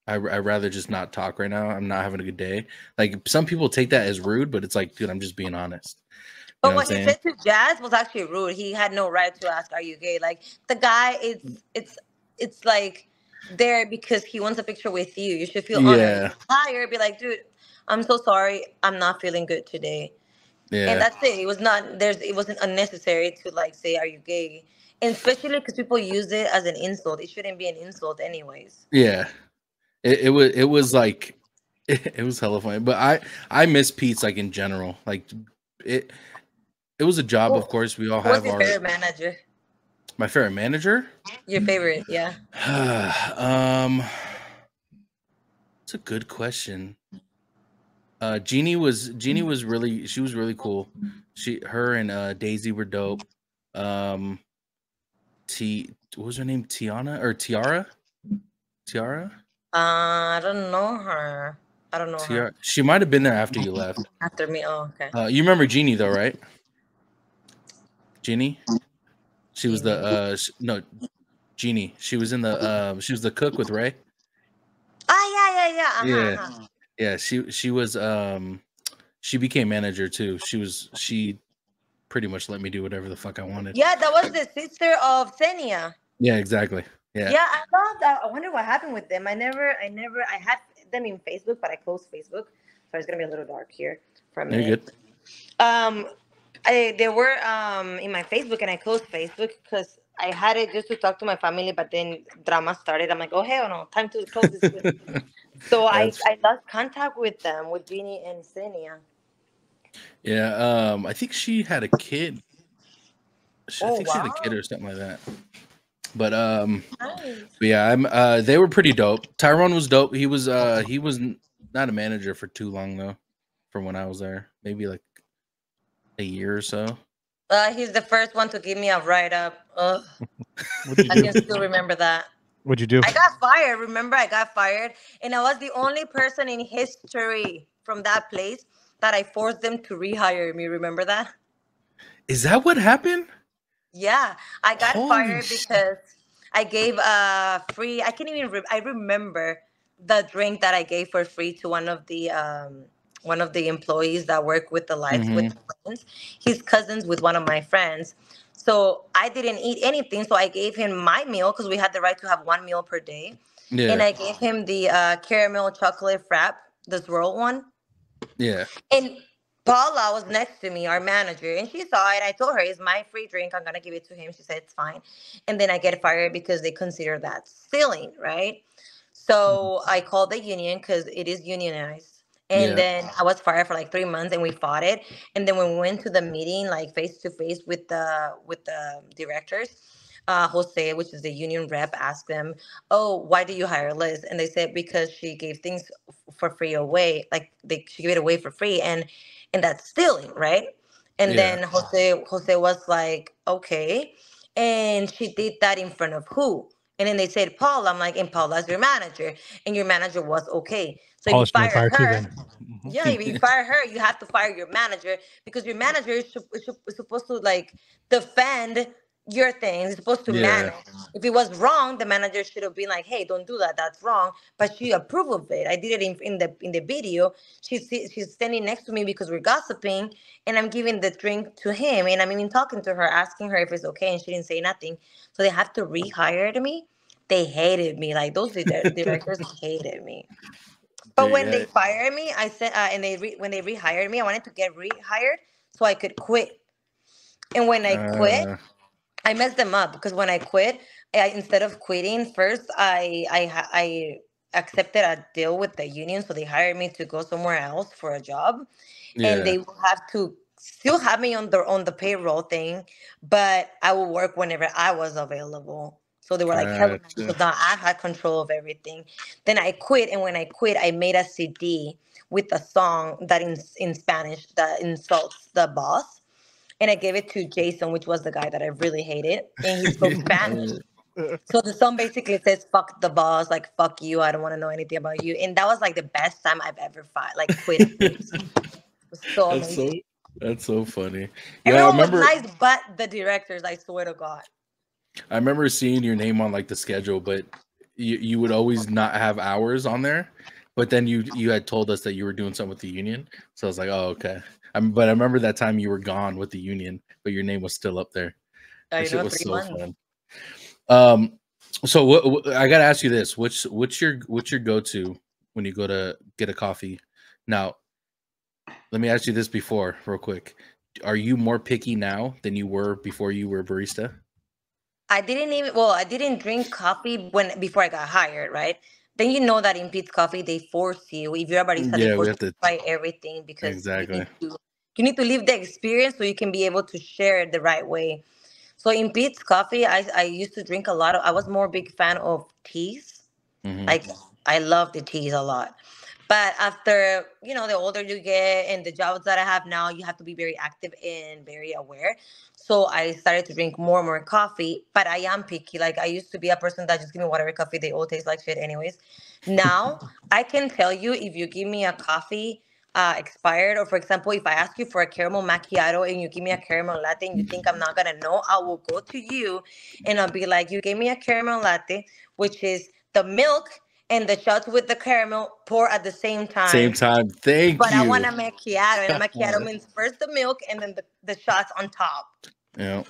I'd rather just not talk right now. I'm not having a good day. Like, some people take that as rude, but it's like, dude, I'm just being honest. But what he said to Jazz was actually rude. He had no right to ask, "Are you gay?" Like, the guy, it's like there because he wants a picture with you. You should feel honored. Yeah. If you're tired, be like, "Dude, I'm so sorry. I'm not feeling good today." Yeah. And that's it. It was not it wasn't unnecessary to like say, "Are you gay?" And especially because people use it as an insult. It shouldn't be an insult, anyways. Yeah. It was like it was hella funny. But I miss Pete's, like, in general. Like, it was a job, of course. We all have What's your favorite manager? My favorite manager? Your favorite, yeah. It's a good question. Jeannie was really cool. Her and Daisy were dope. Um, what was her name? Tiara? Tiara? I don't know her. I don't know her. Tiara. She might have been there after you left. After me. Oh, okay. You remember Jeannie though, right? Jeannie? She was Jeannie. the no, Jeannie. She was in the she was the cook with Ray. Ah, yeah. Yeah. Uh-huh. Yeah, she was she became manager too. She pretty much let me do whatever the fuck I wanted. Yeah, that was the sister of Senia. Yeah, exactly. Yeah. Yeah, I love that. I wonder what happened with them. I had them in Facebook, but I closed Facebook. So it's gonna be a little dark here for a You're minute. good. They were in my Facebook, and I closed Facebook because I had it just to talk to my family, but then drama started. I'm like, oh hell no, time to close this. So That's I lost contact with them, with Jeannie and Senia. yeah. I think she had a kid. I Oh think she had a kid wow, or something like that. But nice. but yeah, they were pretty dope. Tyrone was dope. He was not a manager for too long though. From when I was there, maybe like a year or so. He's the first one to give me a write up. Ugh, What'd you I do? can still remember that. What'd you do? I got fired. Remember, I got fired, and I was the only person in history from that place that I forced them to rehire me. Remember that? Is that what happened? Yeah, I got Holy fired shit. because I gave free. I can't even. I remember the drink that I gave for free to one of the employees that work with the lights with Mm-hmm. the planes. His cousins with one of my friends. So I didn't eat anything. So I gave him my meal because we had the right to have one meal per day, and Yeah. I gave him the caramel chocolate frap, the swirl one. Yeah. And Paula was next to me, our manager, and she saw it. I told her, "It's my free drink. I'm gonna give it to him." She said, "It's fine." And then I get fired because they consider that stealing, right? Mhm. So I called the union because it is unionized. And Yeah. then I was fired for like 3 months, and we fought it. And then when we went to the meeting, like face to face with the directors, Jose, which is the union rep, asked them, "Oh, why do you hire Liz?" And they said because she gave things for free away, like she gave it away for free, and that's stealing, right? And Yeah. then Jose was like, okay, and she did that in front of who? And then they said Paul. I'm like, and Paula's your manager, and your manager was okay. So if you Polish getting fire fired too her, then. Mhm. yeah, if you fire her, you have to fire your manager because your manager is supposed to like defend your things. It's supposed to Yeah. manage. If it was wrong, the manager should have been like, "Hey, don't do that. That's wrong." But she approved of it. I did it in the video. She's standing next to me because we're gossiping, and I'm giving the drink to him, and I'm even talking to her, asking her if it's okay, and she didn't say nothing. So they have to rehire me. They hated me. Like those directors hated me. But Dude, when they yeah. fired me, I said, and when they rehired me, I wanted to get rehired so I could quit. And when I quit, Uh, I messed them up because when I quit, instead of quitting first, I accepted a deal with the union, so they hired me to go somewhere else for a job, and yeah. they will have to still have me on the payroll thing, but I will work whenever I was available. So they were like, hell no, Gotcha. because now I had control of everything. Then I quit, and when I quit, I made a CD with a song that in Spanish that insults the boss, and I gave it to Jason, which was the guy that I really hated, and he spoke Spanish. So the song basically says "fuck the boss," like "fuck you." I don't want to know anything about you, and that was like the best time I've ever like quit a place. It was so That's so amazing. that's so funny. Yeah, Everyone was nice, but the directors, I swear to God. I remember seeing your name on like the schedule, but you would always not have hours on there. But then you had told us that you were doing something with the union, so I was like, oh okay. But I remember that time you were gone with the union, but your name was still up there. That I shit know, was three so months. fun. So I gotta ask you this: what's your go to when you go to get a coffee? Now, let me ask you this before, real quick. Are you more picky now than you were before you were a barista? I didn't drink coffee before I got hired, right? Then you know that in Pete's Coffee they force you. If you're a barista, they Yeah, we force you have to to try everything because exactly. you need to live the experience so you can be able to share it the right way. So in Pete's Coffee, I used to drink a lot of. I was more big fan of teas, Hmm. like I love the teas a lot. But after, the older you get and the jobs that I have now, you have to be very active and very aware. So I started to drink more and more coffee, but I am picky. Like I used to be a person that just give me whatever coffee, they all taste like shit anyways. Now I can tell you if you give me a coffee expired, or for example, if I ask you for a caramel macchiato and you give me a caramel latte and you think I'm not gonna know, I will go to you and I'll be like, you gave me a caramel latte, which is the milk and the shots with the caramel pour at the same Same time. time. Thank But I want you. a macchiato, and a macchiato means first the milk and then the shots on top. Yeah.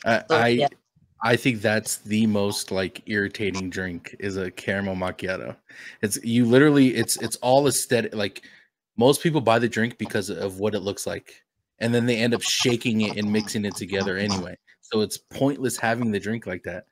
I, So I yeah. I think that's the most like irritating drink is a caramel macchiato. It's you literally it's all aesthetic. Like most people buy the drink because of what it looks like, and then they end up shaking it and mixing it together anyway. So it's pointless having the drink like that.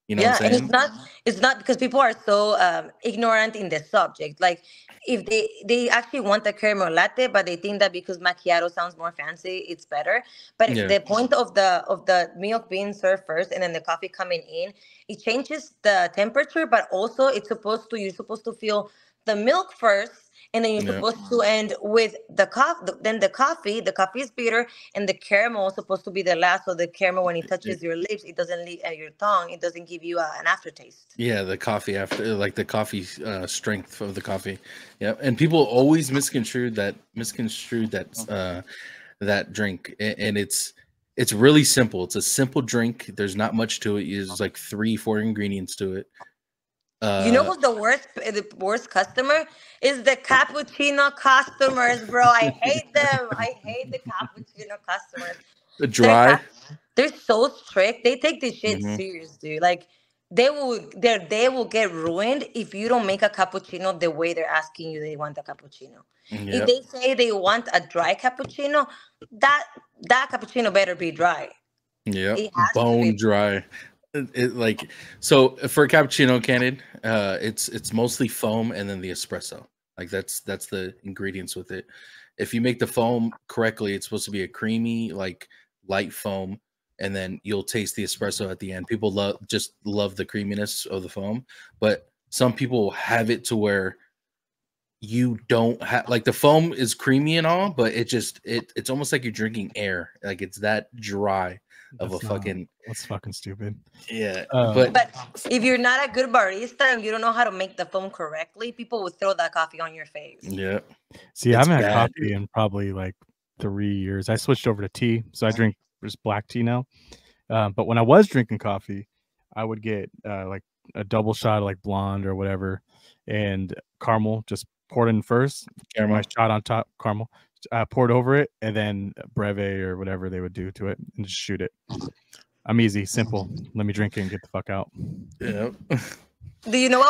You know what I'm Yeah, and it's saying? not it's not because people are so ignorant in the subject. Like if they actually want the caramel latte, but they think that because macchiato sounds more fancy, it's better. But Yeah, the point of the milk being served first and then the coffee coming in, it changes the temperature, but also you're supposed to feel the milk first, and then you're yeah. supposed to end with the coffee. Then the coffee is bitter, and the caramel is supposed to be the last. So the caramel, when it touches your lips, it doesn't leave your tongue. It doesn't give you an aftertaste. Yeah, the coffee after, like the coffee strength of the coffee. Yeah, and people always misconstrue that drink, and it's really simple. It's a simple drink. There's not much to it. There's like 3-4 ingredients to it. You know Uh, who's the worst customer is the cappuccino customers, bro. I hate them. I hate the cappuccino customers. They're Dry. they're so strict. They take this shit Hmm. serious, dude. Like their day will get ruined if you don't make a cappuccino the way they're asking you they want a cappuccino. If Yep. they say they want a dry cappuccino, that that cappuccino better be dry. Yep. It has to Bone be. dry. Like so for a cappuccino, Candid, it's mostly foam and then the espresso. Like that's the ingredients with it. If you make the foam correctly, it's supposed to be a creamy, like light foam, and then you'll taste the espresso at the end. People love the creaminess of the foam, but some people have it to where you don't have like the foam is creamy and all, but it's almost like you're drinking air. Like it's that dry of a fucking That's fucking stupid. yeah. Um, But But if you're not a good barista and you don't know how to make the foam correctly, people will throw that coffee on your face. yeah, See, I it's haven't had bad, coffee dude. in probably like 3 years. I switched over to tea, so I drink just black tea now. But when I was drinking coffee, I would get like a double shot of like blonde or whatever, and caramel just poured in first. My Caramel. shot on top, caramel poured over it, and then breve or whatever they would do to it, and just shoot it. I'm easy, simple. Let me drink it and get the fuck out. Yeah. Do you know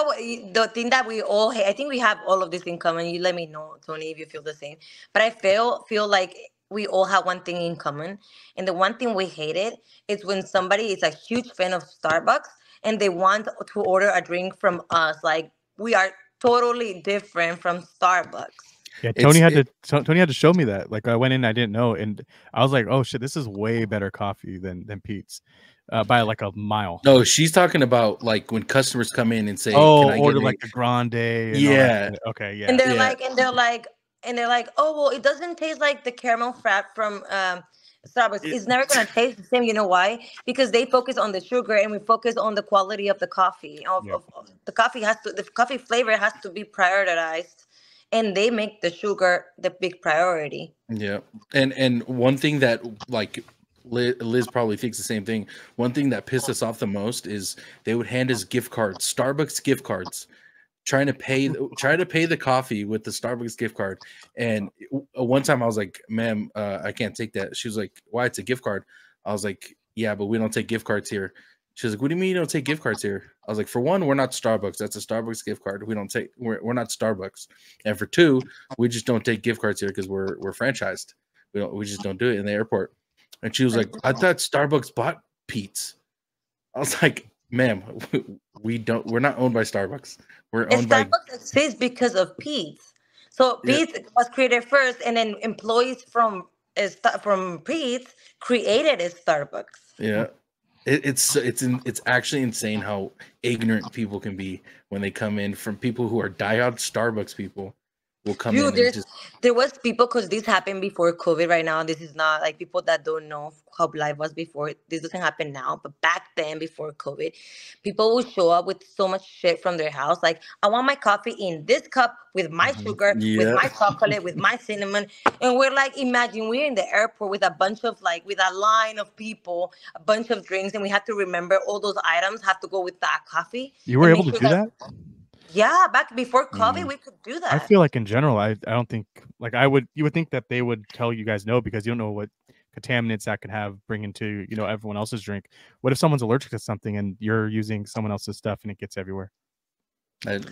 the thing that we all hate? I think we have all of this in common. You let me know, Tony, if you feel the same. But I feel like we all have one thing in common, and the one thing we hated is when somebody is a huge fan of Starbucks and they want to order a drink from us. Like we are totally different from Starbucks. Yeah, It's it, Tony had to show me that. Like I went in, I didn't know, and I was like, "Oh shit, this is way better coffee than Pete's by like a mile." no, she's talking about like when customers come in and say, "Can Oh, I get order a?" like the grande and all that Yeah, shit. Okay, And yeah. they're yeah, like, oh well, it doesn't taste like the caramel frap from Starbucks. it, It's never gonna taste the same. You know why? Because they focus on the sugar and we focus on the quality of the coffee. Yep. Of the coffee flavor has to be prioritized, and they make the sugar the big priority. yeah. And one thing that like Liz probably thinks the same thing. One thing that pissed us off the most is they would hand us gift cards, Starbucks gift cards, try to pay the coffee with the Starbucks gift card. And one time I was like, "Ma'am, I can't take that." She was like, "Why? It's a gift card." I was like, "Yeah, but we don't take gift cards here." She was like, "What do you mean you don't take gift cards here?" I was like, "For one, we're not Starbucks. That's a Starbucks gift card. We're not Starbucks. And for two, we just don't take gift cards here because we're franchised. We just don't do it in the airport." And she was like, "I thought Starbucks bought Pete's." I was like, "Ma'am, we're not owned by Starbucks. We're And owned by." Starbucks exists because of Pete's. So Yeah, Pete's was created first, and then employees from Pete's created a Starbucks. yeah. It's actually insane how ignorant people can be when they come in. From people who are diehard Starbucks people will come Dude, in and just there was people, because this happened before COVID. Right now, this is not like people that don't know how life was before. This doesn't happen now, but back then, before COVID, people would show up with so much shit from their house. Like, I want my coffee in this cup with my sugar, with yeah. my chocolate, with my cinnamon. And we're like, imagine we're in the airport with a bunch of like, with a line of people, a bunch of drinks, and we have to remember all those items have to go with that coffee You were and able make to sure do that, that? yeah, back before COVID, Mm. we could do I that. feel like in general, I don't think like you would think that they would tell you guys no because you don't know what contaminants that could have bring into everyone else's drink. What if someone's allergic to something and you're using someone else's stuff and it gets everywhere? And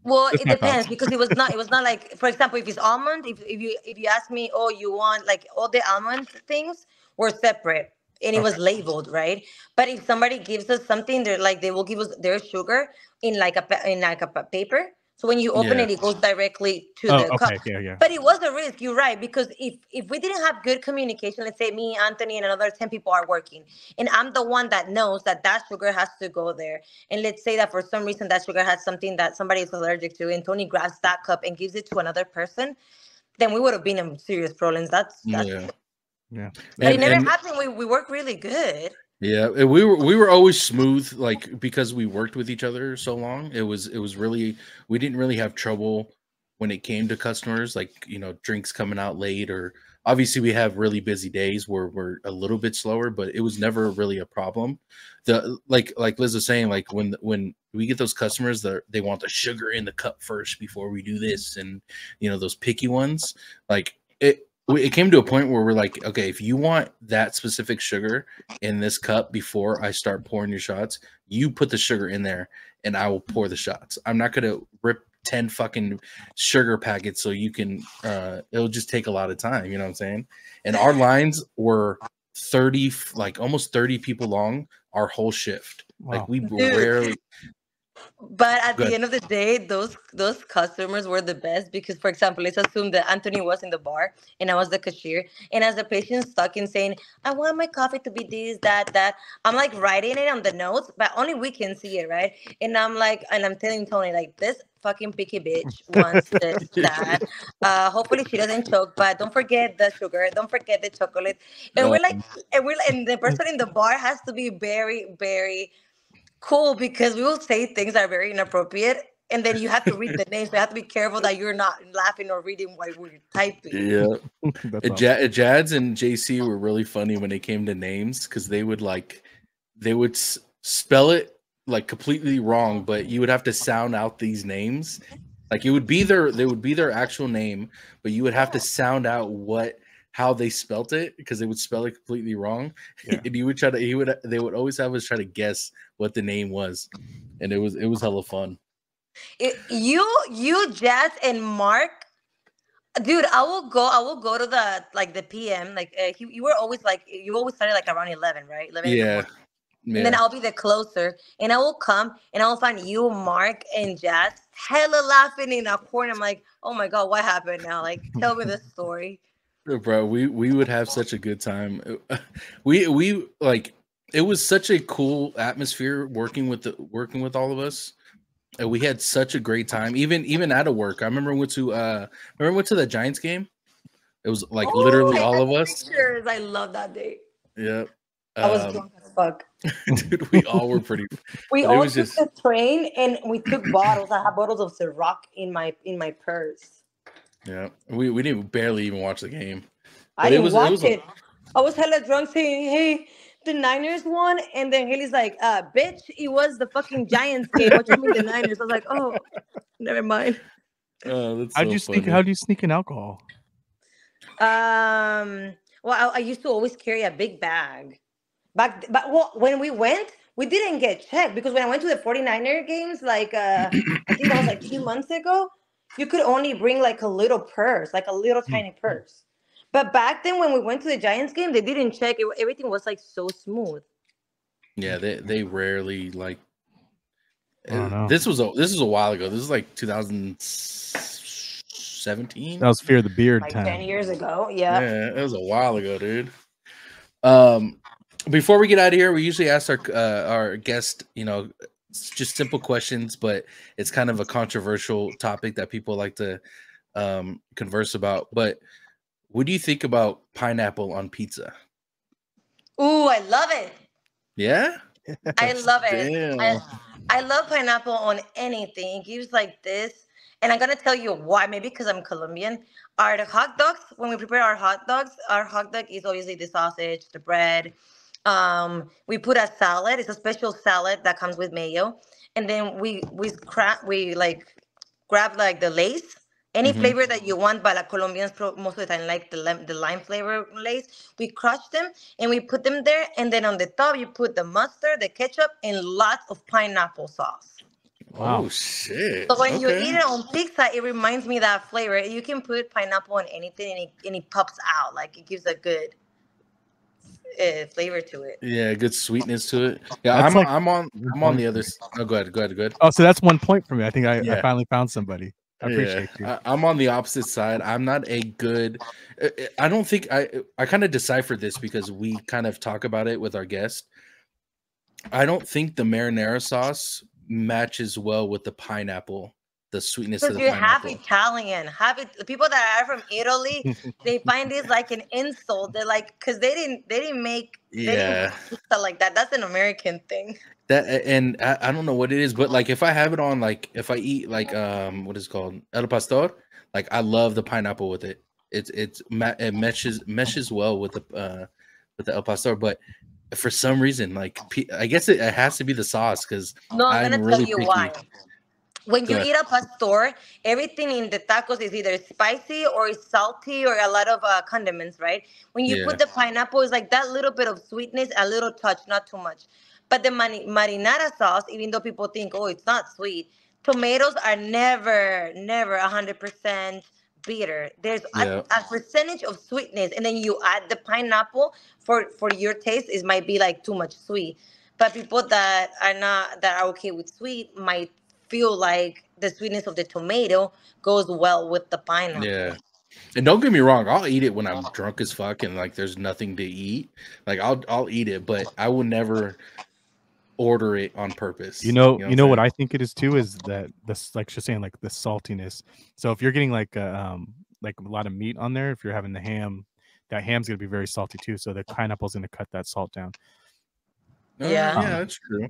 Well, Just it my thoughts. depends, because it was not like, for example, if it's almond, if you ask me, oh, you want like all the almond things were separate and it Okay. was labeled, right? But if somebody gives us something, they're like, they will give us their sugar in like a paper. So when you open yeah, it, it goes directly to Oh, the cup. okay. Yeah. But it was a risk, you're right, because if we didn't have good communication, let's say me, Anthony, and another 10 people are working, and I'm the one that knows that that sugar has to go there, and let's say that for some reason that sugar has something that somebody is allergic to, and Tony grabs that cup and gives it to another person, then we would have been in serious problems. That's yeah, Yeah. But That's it and never and happened. We work really good. yeah, and we were always smooth, like because we worked with each other so long. It was really, we didn't really have trouble when it came to customers, like drinks coming out late, or obviously we have really busy days where we're a little bit slower, but it was never really a problem. The like Liz was saying, like when we get those customers that they want the sugar in the cup first before we do this, and those picky ones, like it came to a point where we're like, okay, if you want that specific sugar in this cup before I start pouring your shots, you put the sugar in there and I will pour the shots. I'm not gonna rip 10 fucking sugar packets so you can it'll just take a lot of time, you know what I'm saying? And our lines were 30, like almost 30 people long, our whole shift. Like wow. we Dude, rarely but at the good. end of the day, those customers were the best, because, for example, let's assume that Anthony was in the bar and I was the cashier, and as the patient stuck in saying, "I want my coffee to be this, that, that," I'm like writing it on the notes, but only we can see it, right? And I'm like, and I'm telling Tony like, this fucking picky bitch wants this, that. Hopefully she doesn't choke, but don't forget the sugar, don't forget the chocolate. And we're like, Um, and the person in the bar has to be very, very cool, because we will say things that are very inappropriate, and then you have to read the names. So you have to be careful that you're not laughing or reading while we're typing. yeah. That's awesome. Jads and JC were really funny when it came to names, because they would spell it like completely wrong, but you would have to sound out these names. Like it would be their actual name, but you would have to sound out how they spelt it, because they would spell it completely wrong. Yeah. And they would always have us try to guess what the name was, and it was hella fun. You, Jazz, and Mark, dude. I will go to the PM. Like you were always like, you always started like around 11, right? 11 in the Yeah, morning. And then yeah. I'll be the closer, and I will come and I will find you, Mark, and Jazz hella laughing in a corner. I'm like, oh my god, what happened now? Like, tell me the story. Bro, we would have such a good time. We like, it was such a cool atmosphere working with all of us. And we had such a great time, even out of work. I remember we went to the Giants game. It was like Oh, literally I all had of us. pictures. I love that day. Yeah. I was drunk as fuck. Dude, we all were pretty, We but it all was took just, the train and we took bottles. I have bottles of Ciroc in my purse. yeah. We didn't barely even watch the game, I but it didn't was it watch was a it. I was hella drunk saying, "Hey, the Niners won," and then Haley's like, bitch, it was the fucking Giants game. What you mean the Niners?" I was like, "Oh, never mind." that's so How funny. do you sneak in alcohol? Well, I used to always carry a big bag. But well, when we went, we didn't get checked, because when I went to the 49er games, like I think that was like 2 months ago, you could only bring like a little purse, like a little Hmm. tiny purse. But back then, when we went to the Giants game, they didn't check. Everything was like so smooth. Yeah, they rarely like. I don't know. This was a while ago. This is like That 2017. was Fear the Beard Like 10 time. years ago. Yeah. Yeah, it was a while ago, dude. Um, Before we get out of here, we usually ask our guest, just simple questions, but it's kind of a controversial topic that people like to converse about. But what do you think about pineapple on pizza? Ooh, I love it. Yeah. I love it. Damn. I love pineapple on anything. It gives like this. And I'm gonna tell you why. Maybe because I'm Colombian. Are the hot dogs, when we prepare our hot dog is obviously the sausage, the bread. We put a salad. It's a special salad that comes with mayo. And then we like grab like the lace, any Hmm. flavor that you want, but like Colombians most of the time like the lime flavor lace. We crush them and we put them there, and then on the top you put the mustard, the ketchup, and lots of pineapple sauce. Wow. Oh shit. So when you Okay. eat it on pizza, it reminds me of that flavor. You can put pineapple on anything, and it pops out like it gives a good flavor to it. Yeah, good sweetness to it. Yeah, That's like I'm on one I'm on point the for other. me. Oh, go ahead. Go ahead. Go ahead. Oh, so that's 1 point for me. I think I Yeah. finally found somebody. I Yeah, appreciate you. I'm on the opposite side. I'm not a good. I don't think I kind of deciphered this because we kind of talk about it with our guest. I don't think the marinara sauce matches well with the pineapple, the sweetness of Because the you have pineapple. Italian, the people that are from Italy, they find this like an insult. They're like, because they didn't Yeah, make pizza like that. That's an American thing. that and I don't know what it is, but like if I have it on, like if I eat like what is it called, el pastor, like I love the pineapple with it. It meshes well with the el pastor, but for some reason, like I guess it has to be the sauce because No, I'm I'm gonna tell really you why. picky. When Go you ahead. eat a pastor, everything in the tacos is either spicy or it's salty or a lot of condiments, right? When you Yeah, put the pineapple, it's like that little bit of sweetness, a little touch, not too much. But the marinara sauce, even though people think, oh, it's not sweet, tomatoes are never 100% bitter. There's yeah, a percentage of sweetness, and then you add the pineapple for your taste. It might be like too much sweet, but people that are okay with sweet might feel like the sweetness of the tomato goes well with the yeah. pineapple. And don't get me wrong, I'll eat it when I'm drunk as fuck and like there's nothing to eat. Like I'll eat it, but I will never order it on You purpose. know, You know what you I'm know what saying? I think it is too is that this, like she's saying, like the saltiness. So if you're getting like a lot of meat on there, if you're having the ham, that ham's gonna be very salty too. So the pineapple's gonna cut that salt down. Yeah. Yeah, Um, that's true.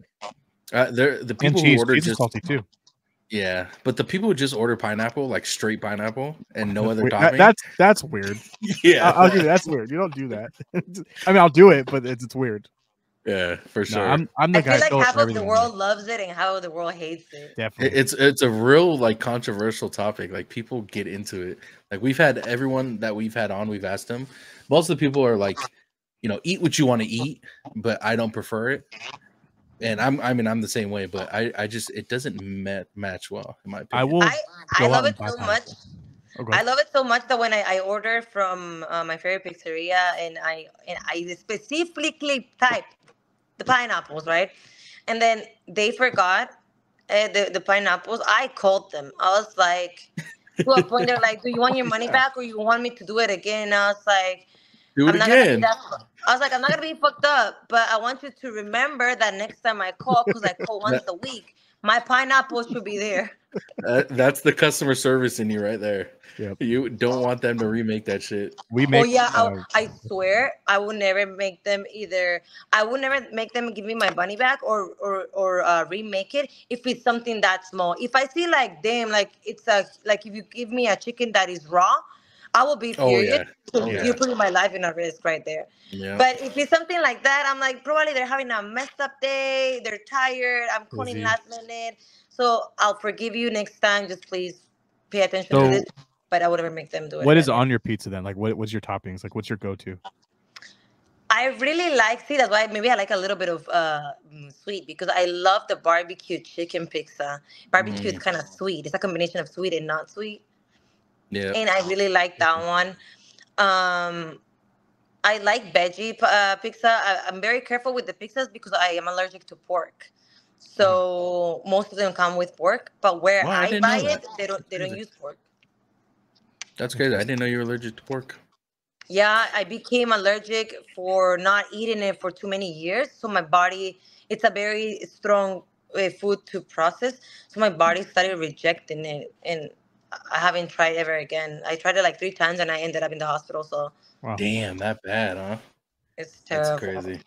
The and people who cheese, order cheese is just salty too. yeah, but the people who just order pineapple, like straight pineapple and no That's other weird. topping. That's weird. Yeah, I'll give you that's weird. You don't do that. I mean, I'll do it, but it's weird. yeah, for No, sure. I'm I the guy. feel like Throw half of the everything on there. world loves it and half of the world hates it. Definitely. It's a real like controversial topic. Like people get into it. Like we've had everyone that we've had on, we've asked them. Most of the people are like, eat what you want to eat, but I don't prefer it. And I'm the same way, but I just it doesn't match well in my I opinion. will I go out love and it buy so much. pineapple. Oh, go I ahead. love it so much that when I order from my favorite pizzeria, and I specifically type the pineapples, right? And then they forgot the pineapples. I called them. I was like, to a point, they're like, "Do you want your money Yeah, back, or you want me to do it again?" And I was like, do it "I'm not gonna be again. that." I was like, "I'm not gonna be fucked up, but I want you to remember that next time I call, because I call once That, a week, my pineapple should be there." that's the customer service in you right there. Yep. You don't want them to remake that shit. We Oh make yeah, I swear I will never make them either. I will never make them give me my money back or remake it if it's something that small. If I see like damn, like it's a like if you give me a chicken that is raw, I will be Oh furious yeah. Oh because you're yeah. putting my life in a risk right there. Yeah. But if it's something like that, I'm like probably they're having a messed up day. They're tired. I'm calling busy. last minute, so I'll forgive you next time. Just please pay attention to this. So But I would never make them do it what is again. on your pizza then? Like what's your toppings? Like what's your go-to? I really like, see, that's why maybe I like a little bit of sweet because I love the barbecue chicken pizza. Barbecue is Mm, kind of sweet. It's a combination of sweet and not sweet. yeah. And I really like that one. Um, I like veggie pizza. I'm very careful with the pizzas because I am allergic to pork. Oh, So most of them come with pork, but where Wow, I I didn't buy know that. it, they don't Crazy. use pork. That's crazy. I interesting. didn't know you were allergic to pork. Yeah, I became allergic for not eating it for too many years. So my body, it's a very strong food to process. So my body started rejecting it, and I haven't tried ever again. I tried it like 3 times, and I ended up in the hospital. So Wow. Damn, that bad, huh? it's That's terrible. crazy.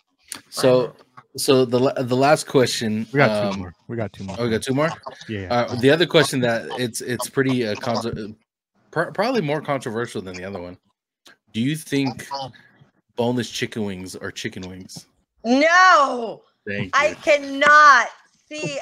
I know. So, so the last question. We got two more. We got two more Oh, we for got you. two more. Yeah. The other question that it's pretty probably more controversial than the other one. Do you think boneless chicken wings are chicken wings? No, Thank I you. cannot see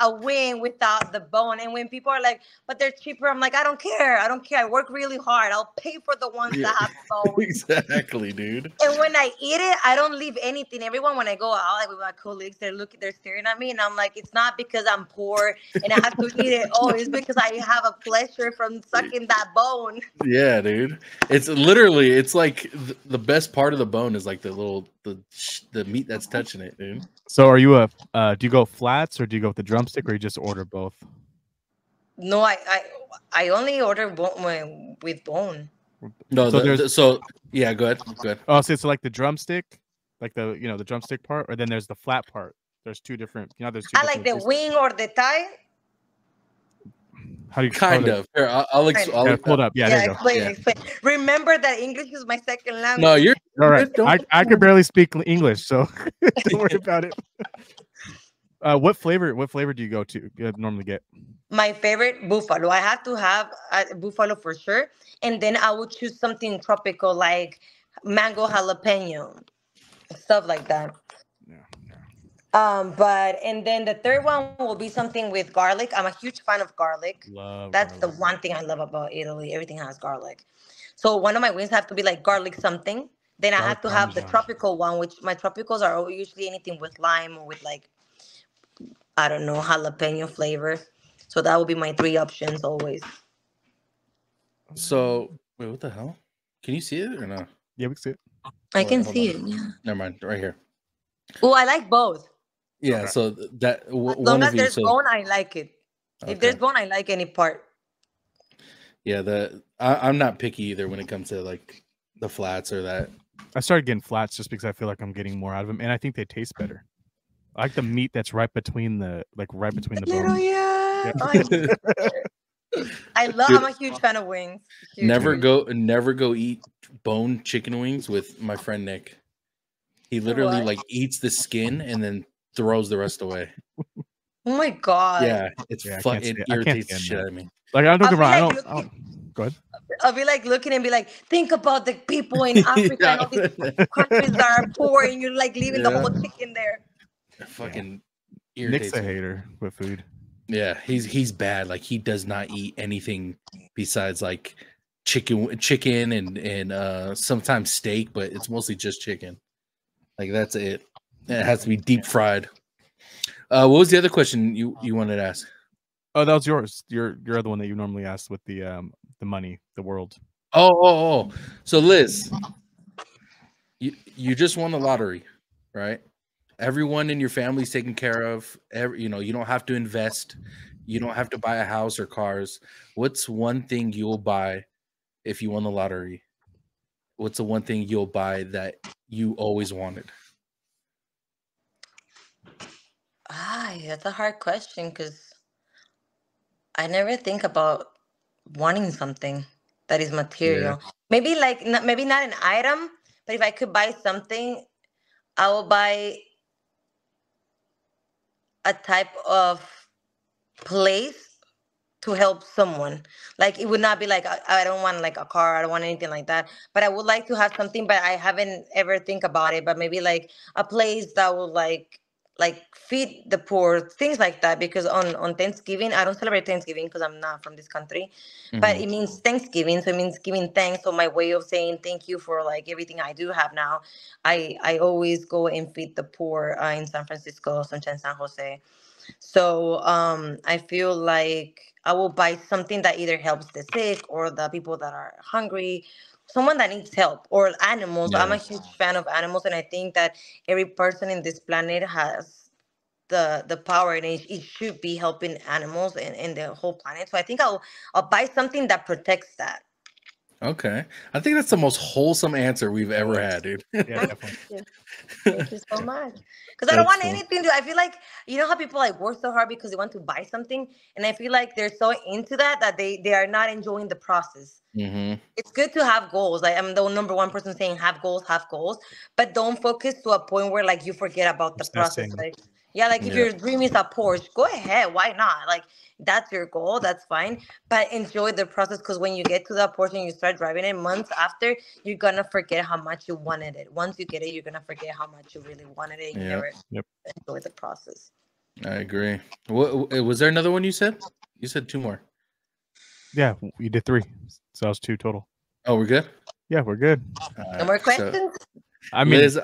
a wing without the bone. And when people are like, "But they're cheaper," I'm like, "I don't care. I don't care. I work really hard. I'll pay for the ones Yeah, that have bone." exactly, dude. And when I eat it, I don't leave anything. Everyone, when I go out, like with my colleagues, they're staring at me, and I'm like, it's not because I'm poor and I have to eat it. Oh, it's because I have a pleasure from sucking that bone. Yeah, dude. It's literally it's like the best part of the bone is like the little the meat that's touching it, dude. So are you a do you go flats or do you go with the drumstick or you just order both? No, I only order bone with bone. No, So there's so yeah, go ahead. Go ahead. oh, so it's like the drumstick, like the drumstick part, or then there's the flat part. There's two different, there's two I like different the systems. wing or the thigh. How Kind they of. Here, Kind of. yeah, pull it up. Yeah, there Yeah, you go. explain, yeah. explain. Remember that English is my second No, language. you're All right. good. Don't. I could barely speak English, so don't worry about it. What flavor do you go to normally get? My favorite buffalo. I have to have a buffalo for sure, and then I would choose something tropical like mango jalapeno, stuff like that. Yeah. But and then the third one will be something with garlic. I'm a huge fan of garlic. Love That's the garlic. one thing I love about Italy. Everything has garlic. So one of my wings have to be like garlic something. Then I Garlic have to have the parmesan. tropical one, which my tropicals are usually anything with lime or with like I don't know jalapeno flavor. So that would be my three options always. So wait, what the hell? Can you see it or no? Yeah, we can see it. I Oh wait, can hold see on. it. Yeah. Never mind. Right here. Oh, I like both. Yeah. Okay. So that As one long of as each. there's So bone, I like it. If there's okay. bone, I like any part. Yeah. I'm not picky either when it comes to like the flats or that. I started getting flats just because I feel like I'm getting more out of them, and I think they taste better. I like the meat that's right between the Little bones. yeah. Yeah. Oh, I can't. I love. I'm Dude, a huge fan of wings. Huge, never huge. go eat bone chicken wings with my friend Nick. He literally What? like eats the skin and then throws the rest away. Oh my god. Yeah, Yeah, it I can't irritates the stand shit that. out of me. Like I don't get I'll me be wrong. like I looking. don't. Go ahead. I'll be like looking and be like, think about the people in Africa and yeah. all these countries that are poor, and you're like leaving the Yeah. whole chicken there. It Yeah. fucking Nick's irritates a me. hater with food. Yeah, he's bad. Like he does not eat anything besides like chicken and sometimes steak, but it's mostly just chicken. Like that's it. It has to be deep fried. What was the other question you wanted to ask? Oh, that was yours. Your other one that you normally ask with the money, the world. Oh. So Liz, you just won the lottery, right? Everyone in your family's taken care of. You don't have to invest. You don't have to buy a house or cars. What's one thing you'll buy if you won the lottery? What's the one thing you'll buy that you always wanted? That's a hard question because I never think about wanting something that is Yeah. material. Maybe like maybe not an item, but if I could buy something, I will buy a type of place to help someone. Like it would not be like I don't want like a car, I don't want anything like that. But I would like to have something, but I haven't ever think about it. But maybe like a place that would like feed the poor, things like that. Because on Thanksgiving, I don't celebrate Thanksgiving because I'm not from this country. But Hmm. it means Thanksgiving, so it means giving thanks. So my way of saying thank you for like everything I do have now. I always go and feed the poor in San Francisco, Sunshine San Jose. So I feel like I will buy something that either helps the sick or the people that are hungry, someone that needs help, or animals. I'm a Yeah. huge fan of animals, and I think that every person in this planet has the power, and it should be helping animals and the whole planet. So I think I'll buy something that protects that. Okay. I think that's the most wholesome answer we've ever had, dude. Yeah, definitely. Thank you so much. Because I don't want anything to. I feel like you know how people like work so hard because they want to buy something, and I feel like they're so into that they are not enjoying the process. Mm-hmm. It's good to have goals. Like I'm the number one person saying have goals, but don't focus to a point where like you forget about the process. Obsessing. Like yeah, like if Yeah. your dream is a Porsche, go ahead. Why not? Like that's your goal. That's fine. But enjoy the process because when you get to that Porsche and you start driving it months after, you're gonna forget how much you wanted it. Once you get it, you're gonna forget how much you really wanted it. And you Yeah. never Yep. enjoy the process. I agree. What was there another one you said? You said 2 more. Yeah, we did 3, so that was 2 total. Oh, we're good. Yeah, we're good. No more questions. I mean, Liz,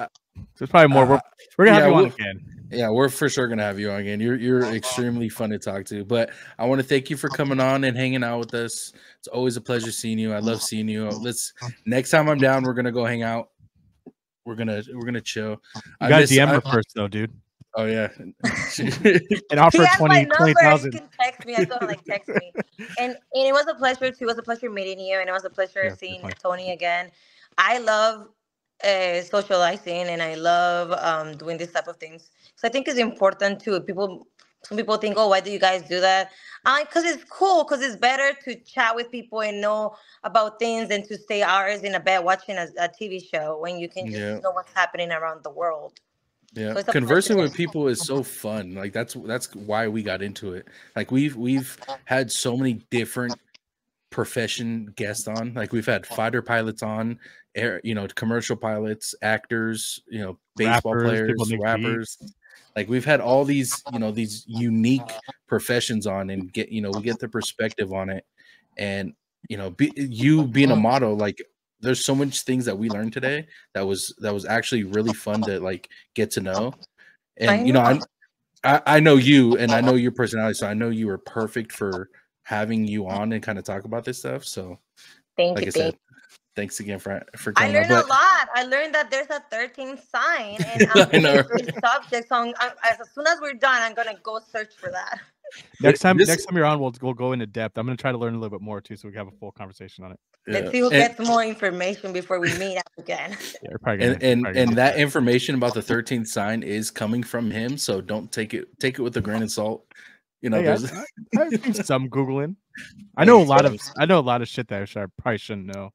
there's probably more. We're gonna have you on we'll- again. Yeah, we're for sure gonna have you on again. You're extremely fun to talk to. But I want to thank you for coming on and hanging out with us. It's always a pleasure seeing you. I love seeing you. Next time I'm down, we're gonna go hang out. We're gonna chill. You gotta DM her first though, dude. Oh yeah. And offer He has my number. 20,000. You can text me. I told him like text me. And it was a pleasure too. It was a pleasure meeting you, and it was a pleasure seeing Tony again. I love socializing, and I love doing this type of things. So I think it's important too. Some people think, oh, why do you guys do that? Because it's cool. Because it's better to chat with people and know about things than to stay hours in a bed watching a TV show when you can just know what's happening around the world. Yeah, So conversing with people is so fun. Like that's why we got into it. Like we've had so many different profession guests on. Like we've had fighter pilots on, commercial pilots, actors, baseball players, rappers. Like we've had all these, these unique professions on, and we get the perspective on it. And you being a model, like there's so much things that we learned today that was actually really fun to like get to know. And I know you, and I know your personality, so I know you were perfect for having you on and kind of talk about this stuff. So thank you. Thanks again for I coming learned on. a lot. I learned that there's a 13th sign, and I'm doing subjects. So as soon as we're done, I'm gonna go search for that. Next time you're on, we'll go into depth. I'm gonna try to learn a little bit more too, so we can have a full conversation on it. Let's see who gets more information before we meet up again. Yeah, we're probably gonna, and that information about the 13th sign is coming from him, so don't take it with a grain of salt. There's I've seen some Googling. I know a lot of shit that I probably shouldn't know.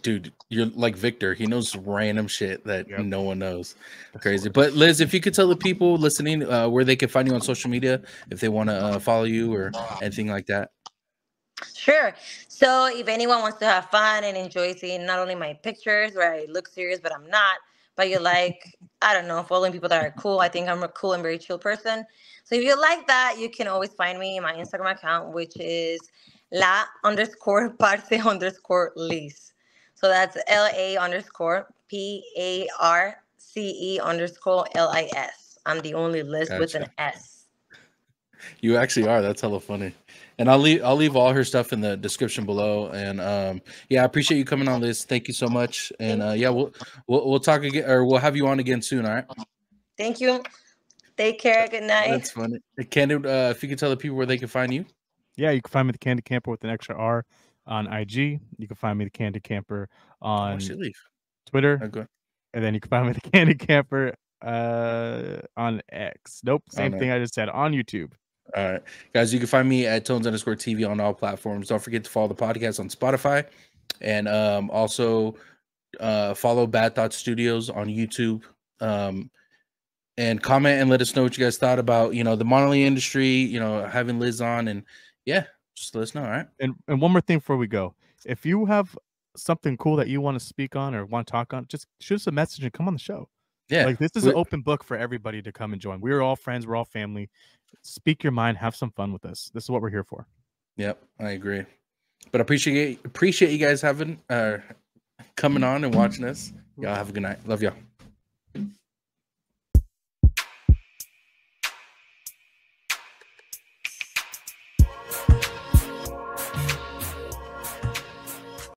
Dude, you're like Victor. He knows random shit that no one knows. Crazy. But Liz, if you could tell the people listening where they can find you on social media, if they want to follow you or anything like that. Sure. So if anyone wants to have fun and enjoy seeing not only my pictures where I look serious, but I'm not, but you like, I don't know, following people that are cool. I think I'm a cool and very chill person. So if you like that, you can always find me in my Instagram account, which is la_parce_lis. So that's LA_PARCE_LIS. I'm the only Liz with an S. You actually are. That's hella funny. And I'll leave all her stuff in the description below. And I appreciate you coming on, Liz. Thank you so much. And we'll talk again, or we'll have you on again soon. All right. Thank you. Take care. Good night. That's funny. Candid, if you could tell the people where they can find you. Yeah, you can find me the Candid Camper with an extra R on IG. You can find me the Candid Camper on Twitter. Okay. And then you can find me the Candid Camper on X. Nope, same thing I just said, on YouTube. All right, guys, you can find me at Tones_TV on all platforms. Don't forget to follow the podcast on Spotify, and also follow Bad Thought Studios on YouTube. And comment and let us know what you guys thought about the modeling industry, having Liz on, and just let us know. All right. And one more thing before we go, if you have something cool that you want to speak on or want to talk on, just shoot us a message and come on the show. Yeah, like this is an open book for everybody to come and join. We're all friends, we're all family. Speak your mind, have some fun with us. This is what we're here for. Yep, I agree. But appreciate you guys coming on and watching us. Y'all have a good night. Love y'all.